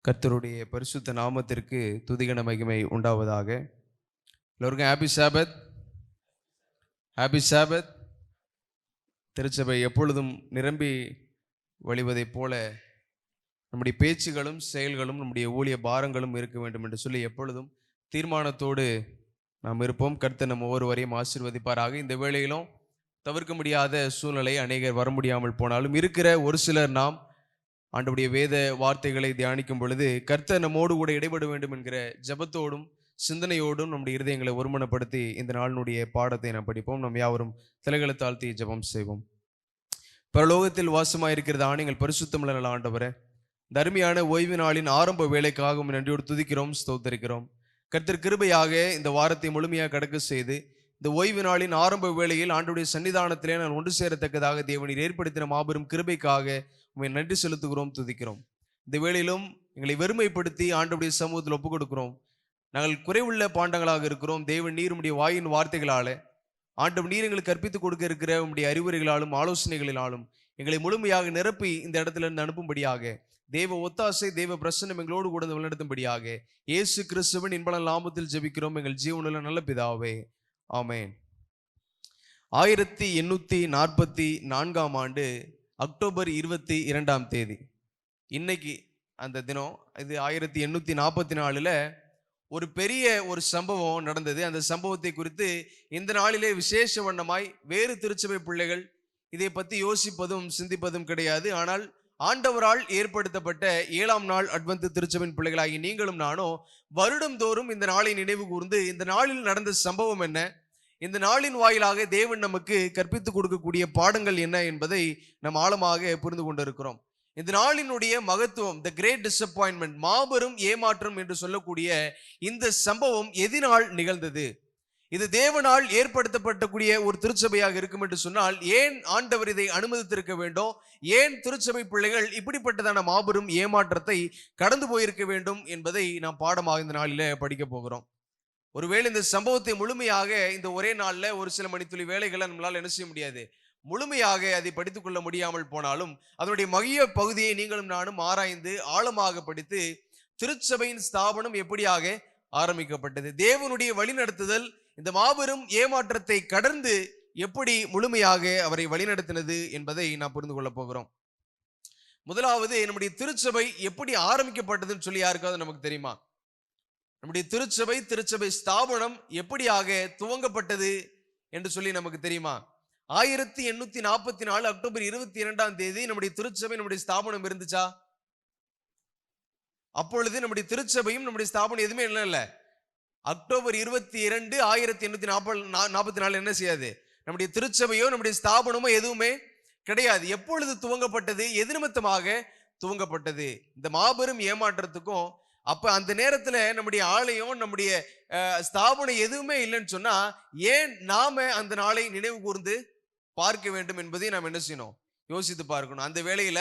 கர்த்தருடைய பரிசுத்த நாமத்திற்கு துதிகன மகிமை உண்டாவதாக. எல்லோருக்கும் ஹாப்பி சாபத். ஹாப்பி சாபத். திருச்சபை எப்பொழுதும் நிரம்பி வழிவதைப் போல நம்முடைய பேச்சுகளும் செயல்களும் நம்முடைய ஊழிய பாரங்களும் இருக்க வேண்டும் என்று சொல்லி எப்பொழுதும் தீர்மானத்தோடு நாம் இருப்போம். கர்த்தர் நம்ம ஒவ்வொருவரையும் ஆசீர்வதிப்பாராக. இந்த வேளையிலும் தவிர்க்க முடியாத சூழ்நிலை, அநேகர் வர முடியாமல் போனாலும் இருக்கிற ஒரு சிலர் நாம் ஆண்டவருடைய வேத வார்த்தைகளை தியானிக்கும் பொழுது கர்த்தர் நம்மோடு கூட இடைபட வேண்டும் என்கிற ஜெபத்தோடும் சிந்தனையோடும் நம்முடைய இருதயங்களை ஒருமனப்படுத்தி இந்த நாளினுடைய பாடத்தை நாம் படிப்போம். நாம் யாவரும் தலைகளை தாழ்த்தி ஜெபம் செய்வோம். பரலோகத்தில் வாசமாயிருக்கிறதா நீங்கள் பரிசுத்தமுள்ள நல்ல ஆண்டவரே, இந்த அருமையான ஓய்வு நாளின் ஆரம்ப வேலைக்காக நன்றியோடு துதிக்கிறோம், ஸ்தோத்தரிக்கிறோம். கர்த்தர் கிருபையாக இந்த வாரத்தை முழுமையாக கடக்க செய்து இந்த ஓய்வு நாளின் ஆரம்ப வேளையில் ஆண்டவருடைய சன்னிதானத்திலே நான் ஒன்று சேரத்தக்கதாக தேவனீர் ஏற்படுத்தின மாபெரும் கிருபைக்காக உண்மை நன்றி செலுத்துகிறோம், துதிக்கிறோம். இந்த வேளையிலும் எங்களை வெறுமைப்படுத்தி ஆண்டவருடைய சமூகத்தில் ஒப்புக் கொடுக்கிறோம். நாங்கள் குறைவுள்ள பாண்டங்களாக இருக்கிறோம். தேவன் நீர் உம்முடைய வாயின் வார்த்தைகளால, ஆண்டவர் நீர் எங்களுக்கு கற்பித்துக் கொடுக்க இருக்கிற உம்முடைய அறிவுரைகளாலும் ஆலோசனைகளினாலும் எங்களை முழுமையாக நிரப்பி இந்த இடத்துல இருந்து அனுப்பும்படியாக தேவ ஒத்தாசை, தேவ பிரசன்னம் எங்களோடு கூட வழிநடத்தும்படியாக இயேசு கிறிஸ்துவின் இன்ப நாமத்தில் ஜெபிக்கிறோம் எங்கள் ஜீவனுள்ள நல்ல பிதாவே, ஆமென். 1844 ஆண்டு அக்டோபர் 22 இன்னைக்கு அந்த தினம். இது 1844 ஒரு பெரிய ஒரு சம்பவம் நடந்தது. அந்த சம்பவத்தை குறித்து இந்த நாளிலே விசேஷ வண்ணமாய் வேறு திருச்சபை பிள்ளைகள் இதை பற்றி யோசிப்பதும் சிந்திப்பதும் கிடையாது. ஆனால் ஆண்டவரால் ஏற்படுத்தப்பட்ட 7ஆம் நாள் அட்வென்த் திருச்சபையின் பிள்ளைகளாகி நீங்களும் நானும் வருடந்தோறும் இந்த நாளை நினைவு கூர்ந்து இந்த நாளில் நடந்த சம்பவம் என்ன, இந்த நாளின் வாயிலாக தேவன் நமக்கு கற்பித்துக் கொடுக்கக்கூடிய பாடங்கள் என்ன என்பதை நாம் ஆழமாக புரிந்து கொண்டிருக்கிறோம். இந்த நாளினுடைய மகத்துவம், த கிரேட் டிசப்பாயின்மெண்ட், மாபெரும் ஏமாற்றம் என்று சொல்லக்கூடிய இந்த சம்பவம் எதினால் நிகழ்ந்தது? இது தேவனால் ஏற்படுத்தப்படக்கூடிய ஒரு திருச்சபையாக இருக்கும் என்று சொன்னால் ஏன் ஆண்டவர் இதை அனுமதித்திருக்க வேண்டும்? ஏன் திருச்சபை பிள்ளைகள் இப்படிப்பட்டதான மாபெரும் ஏமாற்றத்தை கடந்து போயிருக்க வேண்டும் என்பதை நாம் பாடமாக இந்த நாளில படிக்க போகிறோம். ஒருவேளை இந்த சம்பவத்தை முழுமையாக இந்த ஒரே நாள்ல ஒரு சில மணித்துளி வேலைகளை நம்மளால் என்ன செய்ய முடியாது, முழுமையாக அதை படித்துக் கொள்ள முடியாமல் போனாலும் அதனுடைய மைய பகுதியை நீங்களும் நானும் ஆராய்ந்து ஆழமாக படித்து திருச்சபையின் ஸ்தாபனம் எப்படியாக ஆரம்பிக்கப்பட்டது, தேவனுடைய வழிநடத்துதல் இந்த மாபெரும் ஏமாற்றத்தை கடந்து எப்படி முழுமையாக அவரை வழிநடத்தினது என்பதை நாம் புரிந்து கொள்ள போகிறோம். முதலாவது, நம்முடைய திருச்சபை எப்படி ஆரம்பிக்கப்பட்டதுன்னு சொல்லி யாருக்காவது நமக்கு தெரியுமா? நம்முடைய திருச்சபை ஸ்தாபனம் எப்படியாக துவங்கப்பட்டது என்று சொல்லி நமக்கு தெரியுமா? 1844 அக்டோபர் 22 நம்முடைய திருச்சபை, நம்முடைய ஸ்தாபனம் இருந்துச்சா? அப்பொழுது நம்முடைய திருச்சபையும் நம்முடைய ஸ்தாபனம் எதுவுமே இல்லை. அக்டோபர் 22 1844 என்ன செய்யாது? நம்முடைய திருச்சபையோ நம்முடைய ஸ்தாபனமோ எதுவுமே கிடையாது. எப்பொழுது துவங்கப்பட்டது? எது நிமித்தமாக துவங்கப்பட்டது? இந்த மாபெரும் ஏமாற்றத்துக்கும் அப்ப அந்த நேரத்துல நம்முடைய ஆலயம், நம்முடைய ஸ்தாபனம் எதுவுமே இல்லைன்னு சொன்னா ஏன் நாம அந்த நாளை நினைவு கூர்ந்து பார்க்க வேண்டும் என்பதை நாம் என்ன செய்யணும், யோசித்து பார்க்கணும். அந்த வேளையில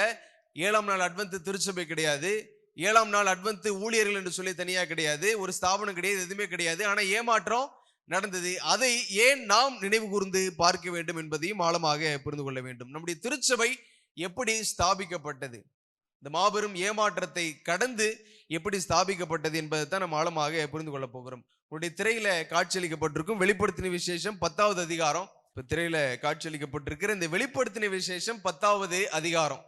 7ஆம் நாள் அட்வென்த் திருச்சபை கிடையாது, 7ஆம் நாள் அட்வென்த் ஊழியர்கள் என்று சொல்லி தனியா கிடையாது, ஒரு ஸ்தாபனம் கிடையாது, எதுவுமே கிடையாது. ஆனா ஏமாற்றம் நடந்தது. அதை ஏன் நாம் நினைவு கூர்ந்து பார்க்க வேண்டும் என்பதையும் ஆழமாக புரிந்து கொள்ள வேண்டும். நம்முடைய திருச்சபை எப்படி ஸ்தாபிக்கப்பட்டது, இந்த மாபெரும் ஏமாற்றத்தை கடந்து எப்படி ஸ்தாபிக்கப்பட்டது என்பதை தான் நம்ம ஆழமாக புரிந்து கொள்ள போகிறோம். உங்களுடைய திரையில காட்சியளிக்கப்பட்டிருக்கும் வெளிப்படுத்தின விசேஷம் 10வது அதிகாரம். இப்ப திரையில காட்சியளிக்கப்பட்டிருக்கிற இந்த வெளிப்படுத்தின விசேஷம் 10வது அதிகாரம்.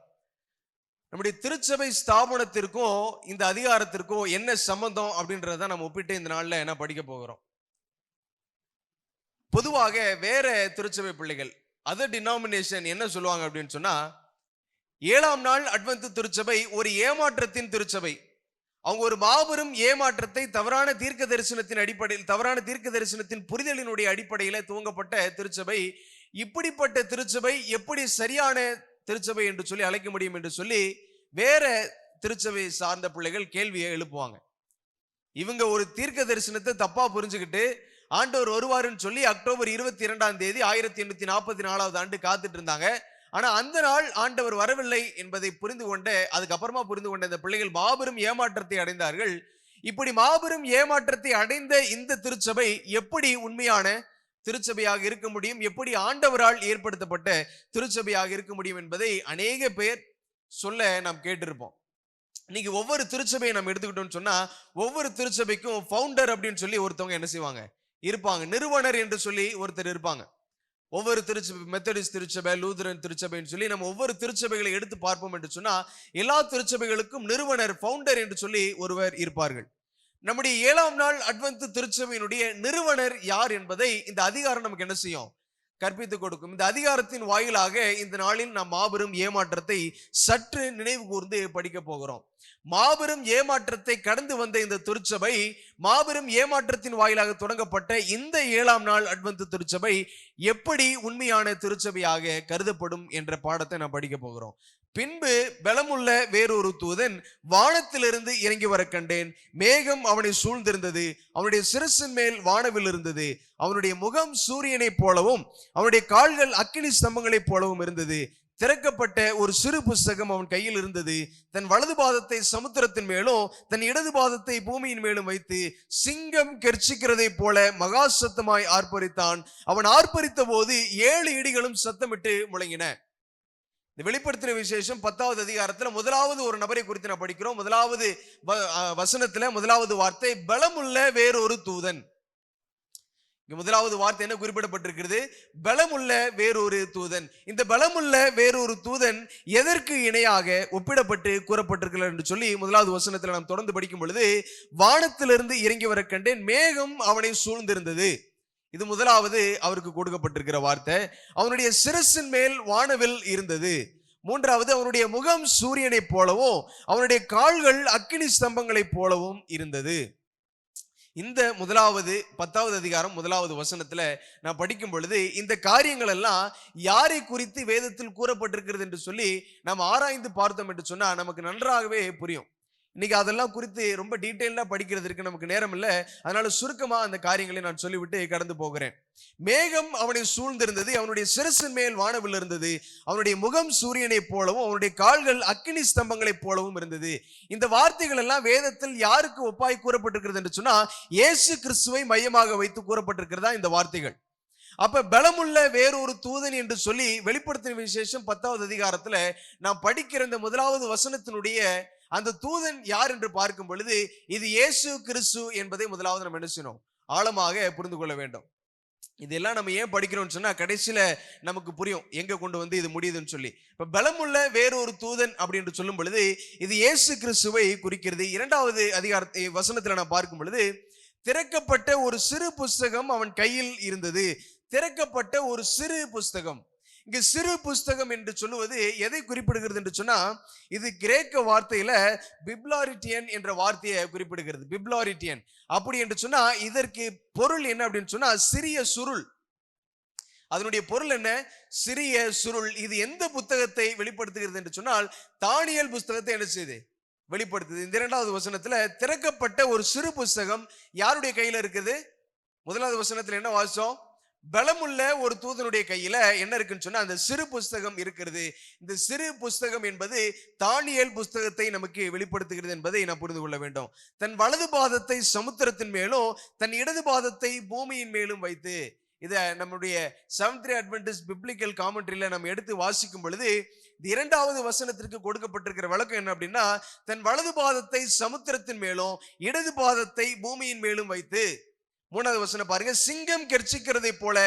நம்முடைய திருச்சபை ஸ்தாபனத்திற்கும் இந்த அதிகாரத்திற்கும் என்ன சம்பந்தம் அப்படின்றத நம்ம ஒப்பிட்டு இந்த நாள்ல என்ன படிக்க போகிறோம். பொதுவாக வேற திருச்சபை பிள்ளைகள், அதர் டினாமினேஷன் என்ன சொல்லுவாங்க அப்படின்னு சொன்னா, 7ஆம் நாள் அட்வென்த் திருச்சபை ஒரு ஏமாற்றத்தின் திருச்சபை. அவங்க ஒரு மாபெரும் ஏமாற்றத்தை தவறான தீர்க்க தரிசனத்தின் அடிப்படையில், தவறான தீர்க்க தரிசனத்தின் புரிதலினுடைய அடிப்படையில துவங்கப்பட்ட திருச்சபை. இப்படிப்பட்ட திருச்சபை எப்படி சரியான திருச்சபை என்று சொல்லி அழைக்க முடியும் என்று சொல்லி வேற திருச்சபை சார்ந்த பிள்ளைகள் கேள்வியை எழுப்புவாங்க. இவங்க ஒரு தீர்க்க தரிசனத்தை தப்பா புரிஞ்சுக்கிட்டு ஆண்டவர் வருவாருன்னு சொல்லி அக்டோபர் 22 1844 ஆண்டு காத்துட்டு இருந்தாங்க. ஆனா அந்த நாள் ஆண்டவர் வரவில்லை என்பதை புரிந்து கொண்ட, அதுக்கப்புறமா புரிந்து கொண்ட இந்த பிள்ளைகள் மாபெரும் ஏமாற்றத்தை அடைந்தார்கள். இப்படி மாபெரும் ஏமாற்றத்தை அடைந்த இந்த திருச்சபை எப்படி உண்மையான திருச்சபையாக இருக்க முடியும், எப்படி ஆண்டவரால் ஏற்படுத்தப்பட்ட திருச்சபையாக இருக்க முடியும் என்பதை அநேக பேர் சொல்ல நாம் கேட்டிருப்போம். இன்னைக்கு ஒவ்வொரு திருச்சபையை நம்ம எடுத்துக்கிட்டோம்னு சொன்னா ஒவ்வொரு திருச்சபைக்கும் ஃபவுண்டர் அப்படின்னு சொல்லி ஒருத்தவங்க என்ன செய்வாங்க இருப்பாங்க, நிறுவனர் என்று சொல்லி ஒருத்தர் இருப்பாங்க. ஒவ்வொரு திருச்சபை, மெத்தடிஸ்ட் திருச்சபை, லூதரன் திருச்சபைன்னு சொல்லி நம்ம ஒவ்வொரு திருச்சபைகளை எடுத்து பார்ப்போம் என்று சொன்னா எல்லா திருச்சபைகளுக்கும் நிறுவனர், ஃபவுண்டர் என்று சொல்லி ஒருவர் இருப்பார்கள். நம்முடைய 7ஆம் நாள் அட்வென்த் திருச்சபையினுடைய நிறுவனர் யார் என்பதை இந்த அதிகாரம் நமக்கு என்ன செய்யும், கற்பித்துக் கொடுக்கும். இந்த அதிகாரத்தின் வாயிலாக இந்த நாளில் நாம் மாபெரும் ஏமாற்றத்தை சற்று நினைவு கூர்ந்து படிக்க போகிறோம். மாபெரும் ஏமாற்றத்தை கடந்து வந்த இந்த திருச்சபை, மாபெரும் ஏமாற்றத்தின் வாயிலாக தொடங்கப்பட்ட இந்த 7ஆம் நாள் அட்வென்த் திருச்சபை எப்படி உண்மையான திருச்சபையாக கருதப்படும் என்ற பாடத்தை நாம் படிக்க போகிறோம். பின்பு பலமுள்ள வேறொரு தூதன் வானத்திலிருந்து இறங்கி வர கண்டேன். மேகம் அவனை சூழ்ந்திருந்தது, அவனுடைய சிரசின் மேல் வானவில் இருந்தது. அவனுடைய முகம் சூரியனைப் போலவும் அவனுடைய கால்கள் அக்கினி ஸ்தம்பங்களைப் போலவும் இருந்தது. திறக்கப்பட்ட ஒரு சிறு புஸ்தகம் அவன் கையில் இருந்தது. தன் வலது பாதத்தை சமுத்திரத்தின் மேலும் தன் இடது பாதத்தை பூமியின் மேலும் வைத்து சிங்கம் கெர்ச்சிக்கிறதை போல மகா சத்தமாய் ஆர்ப்பரித்தான். அவன் ஆர்ப்பரித்த போது 7 இடிகளும் சத்தமிட்டு முழங்கின. இந்த வெளிப்படுத்தின விசேஷம் 10வது அதிகாரத்துல முதலாவது ஒரு நபரை குறித்து நான் படிக்கிறோம். முதலாவது வசனத்துல முதலாவது வார்த்தை பலமுள்ள வேறொரு தூதன். முதலாவது வார்த்தை என்ன குறிப்பிடப்பட்டிருக்கிறது? பலமுள்ள வேறொரு தூதன். இந்த பலமுள்ள வேறொரு தூதன் எதற்கு இணையாக ஒப்பிடப்பட்டு கூறப்பட்டிருக்கிறார் என்று சொல்லி முதலாவது வசனத்தில் நாம் தொடர்ந்து படிக்கும் பொழுது, வானத்திலிருந்து இறங்கி வர கண்டேன், மேகம் அவனை சூழ்ந்திருந்தது. இது முதலாவது அவருக்கு கொடுக்கப்பட்டிருக்கிற வார்த்தை. அவனுடைய சிரசின் மேல் வானவில் இருந்தது. மூன்றாவது, அவனுடைய முகம் சூரியனைப் போலவும் அவனுடைய கால்கள் அக்கினி ஸ்தம்பங்களைப் போலவும் இருந்தது. இந்த முதலாவது 10வது அதிகாரம் முதலாவது வசனத்துல நான் படிக்கும் பொழுது இந்த காரியங்கள் எல்லாம் யாரை குறித்து வேதத்தில் கூறப்பட்டிருக்கிறது என்று சொல்லி நாம் ஆராய்ந்து பார்த்தோம் என்று சொன்னா நமக்கு நன்றாகவே புரியும். இன்னைக்கு அதெல்லாம் குறித்து ரொம்ப டீட்டெயிலா படிக்கிறதுக்கு நமக்கு நேரம் இல்லை. அதனால சுருக்கமா அந்த காரியங்களை நான் சொல்லிவிட்டு கடந்து போகிறேன். மேகம் அவனை சூழ்ந்திருந்தது, அவனுடைய சிரசின் மேல் வானவில் இருந்தது, அவனுடைய முகம் சூரியனைப் போலவும் அவனுடைய கால்கள் அக்கினி ஸ்தம்பங்களைப் போலவும் இருந்தது. இந்த வார்த்தைகள் எல்லாம் வேதத்தில் யாருக்கு ஒப்பாய் கூறப்பட்டிருக்கிறது என்று சொன்னா இயேசு கிறிஸ்துவை மையமாக வைத்து கூறப்பட்டிருக்கிறதா இந்த வார்த்தைகள். அப்ப பலமுள்ள வேறொரு தூதன் என்று சொல்லி வெளிப்படுத்தின விசேஷம் 10வது அதிகாரத்துல நாம் படிக்கிற இந்த முதலாவது வசனத்தினுடைய அந்த தூதன் யார் என்று பார்க்கும் பொழுது இது இயேசு கிறிஸ்து என்பதை முதலாவது நம்ம என்ன செய்யணும், ஆழமாக புரிந்து கொள்ள வேண்டும். இதெல்லாம் நம்ம ஏன் படிக்கிறோம்னு சொன்னா கடைசியில நமக்கு புரியும் எங்க கொண்டு வந்து இது முடியுதுன்னு சொல்லி. இப்ப பலமுள்ள வேறொரு தூதன் அப்படின்னு சொல்லும் பொழுது இது இயேசு கிறிஸ்துவை குறிக்கிறது. 2வது அதிகாரத்தை வசனத்துல நான் பார்க்கும் பொழுது திறக்கப்பட்ட ஒரு சிறு புஸ்தகம் அவன் கையில் இருந்தது. திறக்கப்பட்ட ஒரு சிறு புஸ்தகம். இங்கு சிறு புஸ்தகம் என்று சொல்லுவது எதை குறிப்பிடுகிறது என்று சொன்னா இது கிரேக்க வார்த்தையில பிப்லாரிட்டியன் என்ற வார்த்தையை குறிப்பிடுகிறது. பிப்லாரிட்டியன் அப்படி என்று சொன்னா இதற்கு பொருள் என்ன அப்படின்னு சொன்னா சிறிய சுருள். அதனுடைய பொருள் என்ன? சிறிய சுருள். இது எந்த புத்தகத்தை வெளிப்படுத்துகிறது என்று சொன்னால் தானியேல் புஸ்தகத்தை என்ன செய்யுது, வெளிப்படுத்துது. இந்த 2வது வசனத்துல திறக்கப்பட்ட ஒரு சிறு புஸ்தகம் யாருடைய கையில இருக்குது? முதலாவது வசனத்துல என்ன வாசம்? பலமுள்ள ஒரு தூதனுடைய கையில என்ன இருக்குன்னு சொன்னா அந்த சிறு புஸ்தகம் இருக்கிறது. இந்த சிறு புஸ்தகம் என்பது தானியேல் புஸ்தகத்தை நமக்கு வெளிப்படுத்துகிறது என்பதை நாம் புரிந்து கொள்ள வேண்டும். தன் வலது பாதத்தை சமுத்திரத்தின் மேலும் தன் இடது பாதத்தை பூமியின் மேலும் வைத்து, இத நம்முடைய செவன்த் டே அட்வென்டிஸ்ட் பிப்ளிக்கல் காமெண்ட்ரியில நம்ம எடுத்து வாசிக்கும் பொழுது 2வது வசனத்திற்கு கொடுக்கப்பட்டிருக்கிற விளக்கம் என்ன அப்படின்னா தன் வலது பாதத்தை சமுத்திரத்தின் மேலும் இடது பாதத்தை பூமியின் மேலும் வைத்து. 3வது வசனம் பாருங்க, சிங்கம் கெர்ச்சிக்கிறதை போல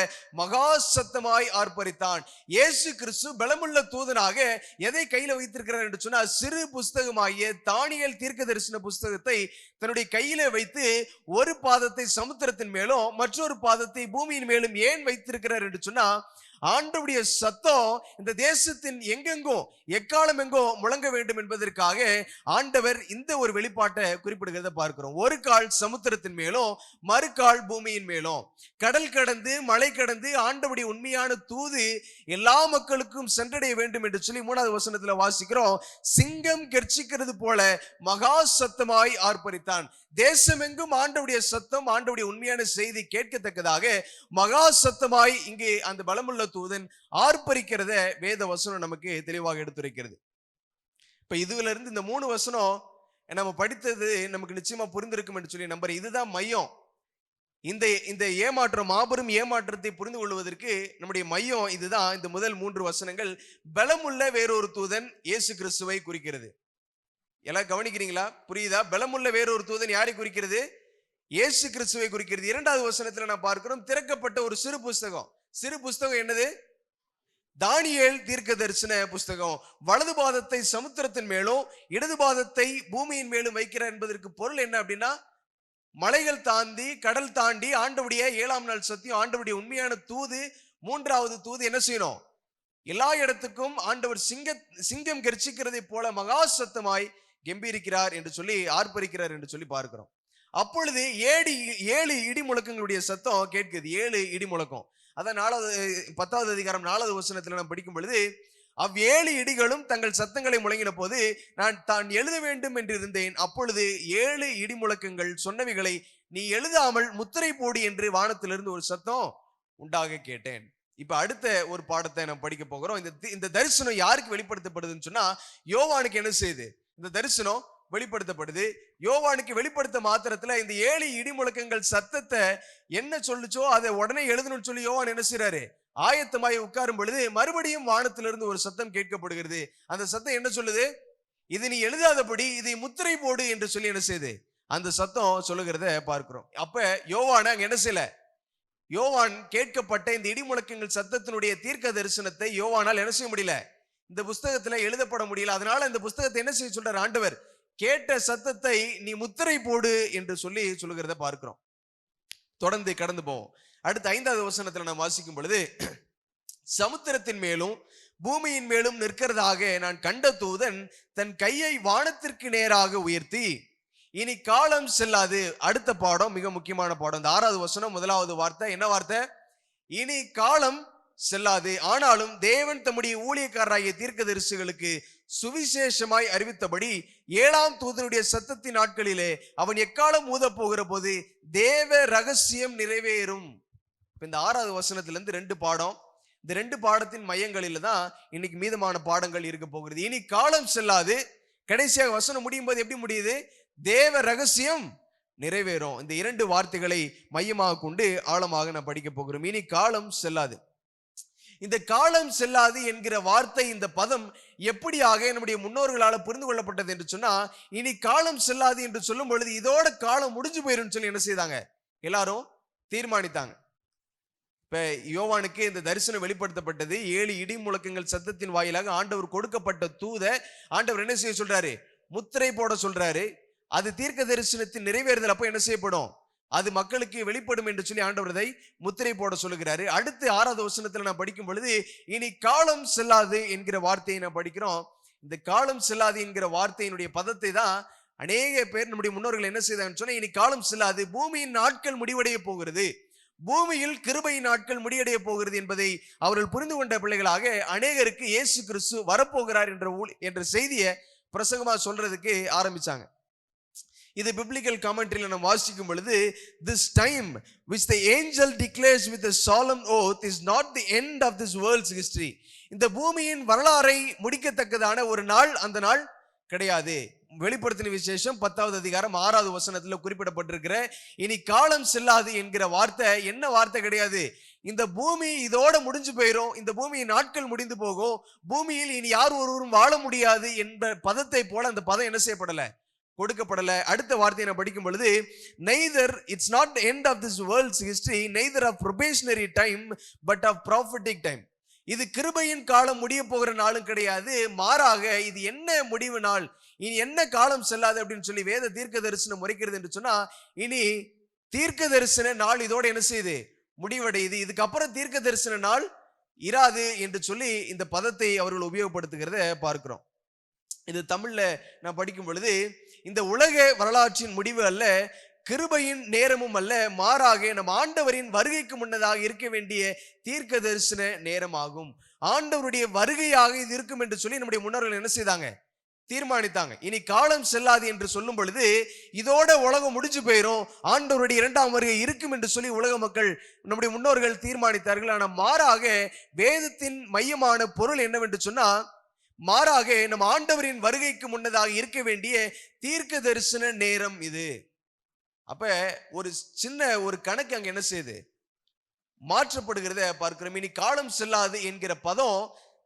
மகா சத்தமாய் ஆர்ப்பரித்தான். இயேசு கிறிஸ்து பலமுள்ள தூதனாக எதை கையில வைத்திருக்கிறார் என்று சொன்னா சிறு புஸ்தகமாகிய தானியேல் தீர்க்க தரிசன புஸ்தகத்தை தன்னுடைய கையில வைத்து ஒரு பாதத்தை சமுத்திரத்தின் மேலும் மற்றொரு பாதத்தை பூமியின் மேலும் ஏன் வைத்திருக்கிறார் என்று சொன்னா ஆண்டவருடைய சத்தம் இந்த தேசத்தின் எங்கெங்கோ எக்காலம் எங்கோ முழங்க வேண்டும் என்பதற்காக ஆண்டவர் இந்த ஒரு வெளிப்பாட்டை குறிப்பிடுகிறத பார்க்கிறோம். ஒரு கால் சமுத்திரத்தின் மேலும் மறுகால் பூமியின் மேலும் கடல் கடந்து மலை கடந்து ஆண்டவருடைய உண்மையான தூது எல்லா மக்களுக்கும் சென்றடைய வேண்டும் என்று சொல்லி 3வது வசனத்துல வாசிக்கிறோம். சிங்கம் கெர்ச்சிக்கிறது போல மகா சத்தமாய் ஆர்ப்பரித்தான். தேசமெங்கும் ஆண்டவருடைய சத்தம், ஆண்டவருடைய உண்மையான செய்தி கேட்கத்தக்கதாக மகா சத்தமாய் இங்கே அந்த பலமுள்ள தூதன் ஆர்ப்பரிக்கிறத வேத வசனம் நமக்கு தெளிவாக எடுத்துரைக்கிறது. இப்ப இதுல இருந்து இந்த 3 வசனம் நம்ம படித்தது நமக்கு நிச்சயமா புரிந்திருக்கும் என்று சொல்லி நம்புறேன். இதுதான் மையம். இந்த ஏமாற்றம், மாபெரும் ஏமாற்றத்தை புரிந்து கொள்வதற்கு நம்முடைய மையம் இதுதான். இந்த முதல் 3 வசனங்கள் பலமுள்ள வேறொரு தூதன் இயேசு கிறிஸ்துவை குறிக்கிறது. எல்லாம் கவனிக்கிறீங்களா? புரியுதா? பலமுள்ள வேறொரு தூதன் யாரை குறிக்கிறது? இயேசு கிறிஸ்துவை குறிக்கிறது. 2வது வசனத்துல நான் பார்க்கிறோம், திறக்கப்பட்ட ஒரு சிறு புஸ்தகம். சிறு புஸ்தகம் என்னது? தானியேல் தீர்க்க தரிசன புஸ்தகம். வலது பாதத்தை சமுத்திரத்தின் மேலும் இடது பாதத்தை பூமியின் மேலும் வைக்கிறார் என்பதற்கு பொருள் என்ன அப்படின்னா, மலைகள் தாண்டி கடல் தாண்டி ஆண்டவுடைய 7ஆம் நாள் சத்தியம், ஆண்டவுடைய உண்மையான தூது, 3வது தூது என்ன செய்யணும்? எல்லா இடத்துக்கும் ஆண்டவர் சிங்கம் கர்ச்சிக்கிறதை போல மகா சத்தமாய் கம்பீரிக்கிறார் என்று சொல்லி, ஆர்ப்பரிக்கிறார் என்று சொல்லி பார்க்கிறோம். அப்பொழுது 7 இடி முழக்கங்களுடைய சத்தம் கேட்குது. 7 இடி முழக்கம். அதான் 10வது அதிகாரம் 4வது வசனத்துல நாம் படிக்கும் பொழுது, 7 இடிகளும் தங்கள் சத்தங்களை முழங்கின போது நான் தான் எழுத வேண்டும் என்று இருந்தேன். அப்பொழுது 7 இடி முழக்கங்கள் சொன்னவைகளை நீ எழுதாமல் முத்திரை போடு என்று வானத்திலிருந்து ஒரு சத்தம் உண்டாக கேட்டேன். இப்ப அடுத்த ஒரு பாடத்தை நாம் படிக்க போகிறோம். இந்த தரிசனம் யாருக்கு வெளிப்படுத்தப்படுதுன்னு சொன்னா, யோவானுக்கு என்ன செய்யுது? இந்த தரிசனம் வெளிப்படுத்தப்படுது. யோவானுக்கு வெளிப்படுத்த மாத்திரத்துல இந்த 7 இடி முழக்கங்கள் சத்தத்தை என்ன சொல்லுச்சோ அதை உடனே எழுதணும்னு சொல்லி யோவான் என்ன செய்யறாரு? ஆயத்தமாய் உட்காரும் பொழுது மறுபடியும் வானத்திலிருந்து ஒரு சத்தம் கேட்கப்படுகிறது. அந்த சத்தம் என்ன சொல்லுது? இது நீ எழுதாதபடி இதை முத்திரை போடு என்று சொல்லி என்ன செய்யுது? அந்த சத்தம் சொல்லுகிறத பார்க்கிறோம். அப்ப யோவான் அங்க என்ன செய்யல? யோவான் கேட்கப்பட்ட இந்த இடி முழக்கங்கள் சத்தத்தினுடைய தீர்க்க தரிசனத்தை யோவானால் என்ன செய்ய முடியல? இந்த புஸ்தகத்துல எழுதப்பட முடியல. அதனால இந்த புஸ்தகத்தை என்ன செய்ய சொல்றார் ஆண்டவர்? கேட்ட சத்தத்தை நீ முத்திரை போடு என்று சொல்லி சொல்லுகிறத பார்க்கிறோம். தொடர்ந்து கடந்து போவோம். அடுத்த 5வது வசனத்துல நாம் வாசிக்கும் பொழுது, சமுத்திரத்தின் மேலும் பூமியின் மேலும் நிற்கிறதாக நான் கண்ட தூதன் தன் கையை வானத்திற்கு நேராக உயர்த்தி, இனி காலம் செல்லாது. அடுத்த பாடம் மிக முக்கியமான பாடம். இந்த 6வது வசனம் 1வது வார்த்தை என்ன வார்த்தை? இனி காலம் செல்லாது, ஆனாலும் தேவன் தம்முடைய ஊழியக்காரராகிய தீர்க்கதரிசிகளுக்கு சுவிசேஷமாய் அறிவித்தபடி 7ஆம் தூதனுடைய சத்தத்தின் நாட்களிலே அவன் எக்காலம் ஊத போகிற போது தேவ ரகசியம் நிறைவேறும். இந்த 6வது வசனத்திலிருந்து 2 பாடம். இந்த 2 பாடத்தின் மையங்களில தான் இன்னைக்கு மீதமான பாடங்கள் இருக்க போகிறது. இனி காலம் செல்லாது, கடைசியாக வசனம் முடியும் போது எப்படி முடியுது? தேவ ரகசியம் நிறைவேறும். இந்த 2 வார்த்தைகளை மையமாக கொண்டு ஆழமாக நான் படிக்க போகிறோம். இனி காலம் செல்லாது. இந்த காலம் செல்லாது என்கிற வார்த்தை, இந்த பதம் எப்படியாக நம்முடைய முன்னோர்களால் புரிந்து கொள்ளப்பட்டது என்று சொன்னா, இனி காலம் செல்லாது என்று சொல்லும் பொழுது இதோட காலம் முடிஞ்சு போயிரும் சொல்லி என்ன செய்தாங்க? எல்லாரும் தீர்மானித்தாங்க. இப்ப யோவானுக்கு இந்த தரிசனம் வெளிப்படுத்தப்பட்டது. 7 இடி முழக்கங்கள் சத்தத்தின் வாயிலாக ஆண்டவர் கொடுக்கப்பட்ட தூத ஆண்டவர் என்ன செய்ய சொல்றாரு? முத்திரை போட சொல்றாரு. அது தீர்க்க தரிசனத்தின் நிறைவேறுதல் அப்ப என்ன செய்யப்படும்? அது மக்களுக்கு வெளிப்படும் என்று சொல்லி ஆண்டவர் அதை முத்திரை போட சொல்லுகிறாரு. அடுத்து 6வது வசனத்துல நான் படிக்கும் பொழுது, இனி காலம் செல்லாது என்கிற வார்த்தையை நான் படிக்கிறோம். இந்த காலம் செல்லாது என்கிற வார்த்தையினுடைய பதத்தை தான் அநேக பேர் நம்முடைய முன்னோர்கள் என்ன செய்தாங்கன்னு சொன்னா, இனி காலம் செல்லாது, பூமியின் நாட்கள் முடிவடைய போகிறது, பூமியில் கிருபையின் நாட்கள் முடிவடைய போகிறது என்பதை அவர்கள் புரிந்து கொண்ட பிள்ளைகளாக அநேகருக்கு இயேசு கிறிஸ்து வரப்போகிறார் என்ற செய்தியை பிரசங்கமா சொல்றதுக்கு ஆரம்பிச்சாங்க. இது பிப்ளிக்கல் கமெண்ட்ரியில நம்ம வாசிக்கும் பொழுது, this time which the angel declares with a solemn oath is not the end of this world's history. இந்த பூமியின் வரலாறை முடிக்கத்தக்கதான ஒரு நாள் அந்த நாள் கிடையாது. வெளிப்படுத்தின விசேஷம் 10வது அதிகாரம் 6வது வசனத்துல குறிப்பிடப்பட்டிருக்கிற இனி காலம் செல்லாது என்கிற வார்த்தை என்ன வார்த்தை கிடையாது? இந்த பூமி இதோட முடிஞ்சு போயிரும், இந்த பூமியின் நாட்கள் முடிந்து போகும், பூமியில் இனி யார் ஒருவரும் வாழ முடியாது என்ற பதத்தை போல அந்த பதம் என்ன செய்யப்படல? கொடுக்கப்படல. அடுத்த வார்த்தையை நான் படிக்கும் பொழுது, neither it's not the end of this world's history, neither of probationary time but of prophetic time. இது கிருபையின் காலம் முடிய போகிற நாளும் கிடையாது, மாறாக இது என்ன முடிவு நாள், இனி என்ன காலம் செல்லாது அப்படின்னு சொல்லி வேத தீர்க்க தரிசனம் முறைக்கிறது என்று சொன்னா, இனி தீர்க்க தரிசன நாள் இதோட என்ன செய்யுது? முடிவடையுது. இதுக்கப்புறம் தீர்க்க தரிசன நாள் இராது என்று சொல்லி இந்த பதத்தை அவர்கள் உபயோகப்படுத்துகிறத பார்க்கிறோம். இது தமிழ்ல நான் படிக்கும் பொழுது, இந்த உலக வரலாற்றின் முடிவு அல்ல, கிருபையின் நேரமும் அல்ல, மாறாக நம் ஆண்டவரின் வருகைக்கு முன்னதாக இருக்க வேண்டிய தீர்க்க தரிசன நேரமாகும். ஆண்டவருடைய வருகையாக இது இருக்கும் என்று சொல்லி நம்முடைய முன்னோர்கள் என்ன செய்தாங்க? தீர்மானித்தாங்க. இனி காலம் செல்லாது என்று சொல்லும் பொழுது இதோட உலகம் முடிஞ்சு போயிரும், ஆண்டவருடைய 2ஆம் வருகை இருக்கும் என்று சொல்லி உலக மக்கள் நம்முடைய முன்னோர்கள் தீர்மானித்தார்கள். ஆனால் மாறாக வேதத்தின் மையமான பொருள் என்னவென்று சொன்னா, மாறாக நம் ஆண்டவரின் வருகைக்கு முன்னதாக இருக்க வேண்டிய தீர்க்க தரிசன நேரம் இது. அப்ப ஒரு சின்ன ஒரு கணக்கு அங்க என்ன செய்யுது? மாற்றப்படுகிறத பார்க்கிறோம். இனி காலம் செல்லாது என்கிற பதம்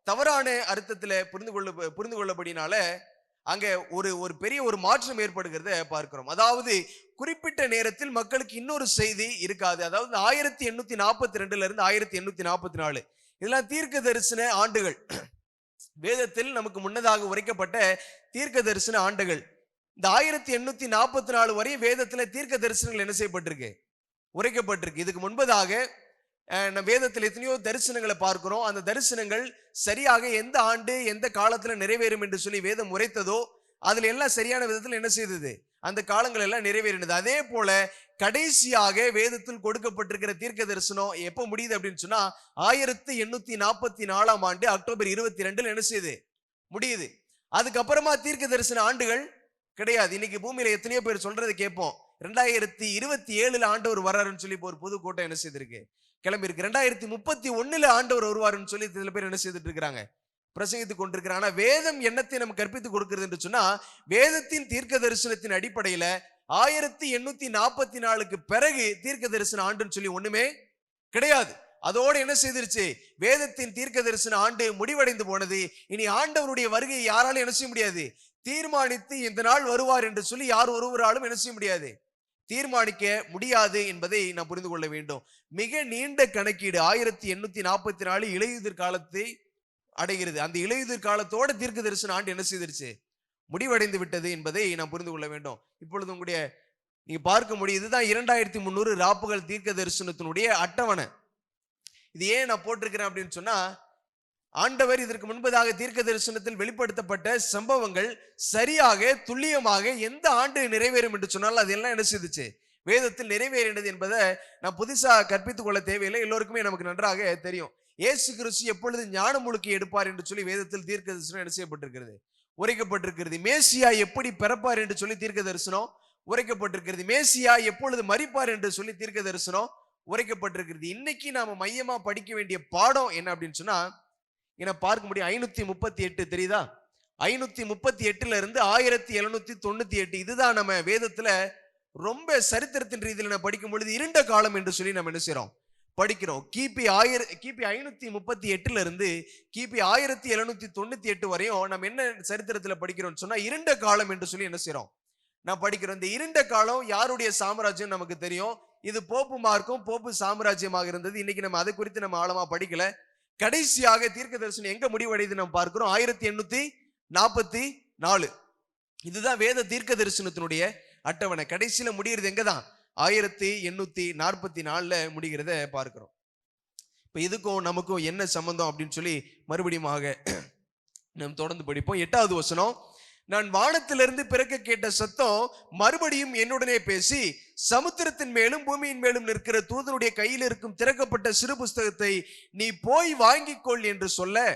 தவறான அர்த்தத்துல புரிந்து கொள்ளபடினால அங்க ஒரு ஒரு பெரிய ஒரு மாற்றம் ஏற்படுகிறத பார்க்கிறோம். அதாவது குறிப்பிட்ட நேரத்தில் மக்களுக்கு இன்னொரு செய்தி இருக்காது. அதாவது 1842 இருந்து 1844 இதெல்லாம் தீர்க்க தரிசன ஆண்டுகள். வேதத்தில் நமக்கு முன்னதாக உரைக்கப்பட்ட தீர்க்க தரிசன ஆண்டுகள். இந்த 1844 வரை வேதத்துல தீர்க்க தரிசனங்கள் என்ன செய்யப்பட்டிருக்கு? உரைக்கப்பட்டிருக்கு. இதுக்கு முன்பதாக நம்ம வேதத்தில் எத்தனையோ தரிசனங்களை பார்க்கிறோம். அந்த தரிசனங்கள் சரியாக எந்த ஆண்டு எந்த காலத்துல நிறைவேறும் என்று சொல்லி வேதம் உரைத்ததோ அதுல எல்லாம் சரியான விதத்தில் என்ன செய்தது? அந்த காலங்கள் எல்லாம் நிறைவேறினது. அதே போல கடைசியாக வேதத்தில் கொடுக்கப்பட்டிருக்கிற தீர்க்க தரிசனம் எப்ப முடியுது அப்படின்னு சொன்னா 1844 ஆண்டு அக்டோபர் 22 என்ன செய்யுது? முடியுது. அதுக்கப்புறமா தீர்க்க தரிசன ஆண்டுகள் கிடையாது. இன்னைக்கு பூமியில எத்தனையோ பேர் சொல்றதை கேட்போம். 2027 ஆண்டவர் வர்றாருன்னு சொல்லி ஒரு புது கூட்டம் என்ன செய்திருக்கு? கிளம்பி இருக்கு. 2031 ஆண்டவர் வருவாருன்னு சொல்லி சில பேர் என்ன செய்துட்டு இருக்கிறாங்க? பிரசங்கித்துக் கொண்டிருக்கிறாங்க. ஆனா வேதம் என்னத்தை நம்ம கற்பித்துக் கொடுக்கிறது என்று சொன்னா வேதத்தின் தீர்க்க தரிசனத்தின் அடிப்படையில 1844க்கு பிறகு தீர்க்க தரிசன ஆண்டுன்னு சொல்லி ஒண்ணுமே கிடையாது. அதோடு என்ன செய்திருச்சு? வேதத்தின் தீர்க்க தரிசன ஆண்டு முடிவடைந்து போனது. இனி ஆண்டவருடைய வருகை யாராலும் என்ன செய்ய முடியாது? தீர்மானித்து இந்த நாள் வருவார் என்று சொல்லி யார் ஒருவராலும் என்ன செய்ய முடியாது? தீர்மானிக்க முடியாது என்பதை நாம் புரிந்து கொள்ள வேண்டும். மிக நீண்ட கணக்கீடு 1844 இலையுதிர் காலத்தை அடைகிறது. அந்த இலையுதிர் காலத்தோட தீர்க்க தரிசன ஆண்டு என்ன செய்திருச்சு? முடிவடைந்து விட்டது என்பதை நாம் புரிந்து கொள்ள வேண்டும். இப்பொழுது உங்களுடைய நீங்க பார்க்க முடியும். இதுதான் 2300 ராப்புகள் தீர்க்க தரிசனத்தினுடைய அட்டவணை. இது ஏன் நான் போட்டிருக்கிறேன் அப்படின்னு சொன்னா ஆண்டவர் இதற்கு முன்பதாக தீர்க்க தரிசனத்தில் வெளிப்படுத்தப்பட்ட சம்பவங்கள் சரியாக துல்லியமாக எந்த ஆண்டு நிறைவேறும் என்று சொன்னால் அதெல்லாம் என்ன செய்துச்சு? வேதத்தில் நிறைவேறினது என்பதை நான் புதுசா கற்பித்துக் கொள்ள தேவையில்லை. எல்லோருக்குமே நமக்கு நன்றாக தெரியும். இயேசு கிறிஸ்து எப்பொழுது ஞான முழுக்கி எடுப்பார் என்று சொல்லி வேதத்தில் தீர்க்க தரிசனம் என்ன செய்யப்பட்டிருக்கிறது? உரைக்கப்பட்டிருக்கிறது. மேசியா எப்படி பிறப்பார் என்று சொல்லி தீர்க்க தரிசனம் உரைக்கப்பட்டிருக்கிறது. மேசியா எப்பொழுது மரிப்பார் என்று சொல்லி தீர்க்க தரிசனம் உரைக்கப்பட்டிருக்கிறது. இன்னைக்கு நாம மையமா படிக்க வேண்டிய பாடம் என்ன அப்படின்னு சொன்னா என பார்க்க முடியும். 538 தெரியுதா? 538 இருந்து 1798 இதுதான் நம்ம வேதத்துல ரொம்ப சரித்திரத்தின் ரீதியில் நம்ம படிக்கும் பொழுது இருண்ட காலம் என்று சொல்லி நம்ம என்ன செய்யறோம்? படிக்கிறோம். கிபி 538 இருந்து கிபி 1798 வரையும் நம்ம என்ன சரித்திரத்துல படிக்கிறோம்னு சொன்னா இருண்ட காலம் என்று சொல்லி என்ன செய்யறோம்? நான் படிக்கிறோம். இந்த இருண்ட காலம் யாருடைய சாம்ராஜ்யம் நமக்கு தெரியும். இது போப்பு மார்க்கும் போப்பு சாம்ராஜ்யமாக இருந்தது. இன்னைக்கு நம்ம அதை குறித்து நம்ம ஆழமா படிக்கல. கடைசியாக தீர்க்க தரிசனம் எங்க முடிவடைது நம்ம பார்க்கிறோம்? 1844. இதுதான் வேத தீர்க்க தரிசனத்தினுடைய அட்டவணை. கடைசியில முடிகிறது எங்கதான்? 1844 முடிகிறத பார்க்கிறோம். இப்ப இதுக்கும் நமக்கும் என்ன சம்பந்தம் அப்படின்னு சொல்லி மறுபடியும் நாம் தொடர்ந்து படிப்போம். 8வது வசனம். நான் வானத்திலிருந்து பிறக்க கேட்ட சத்தம் மறுபடியும் என்னுடனே பேசி சமுத்திரத்தின் மேலும் பூமியின் மேலும் நிற்கிற தூதனுடைய கையில் இருக்கும் திறக்கப்பட்ட சிறு புஸ்தகத்தை நீ போய் வாங்கிக் கொள் என்று சொல்ல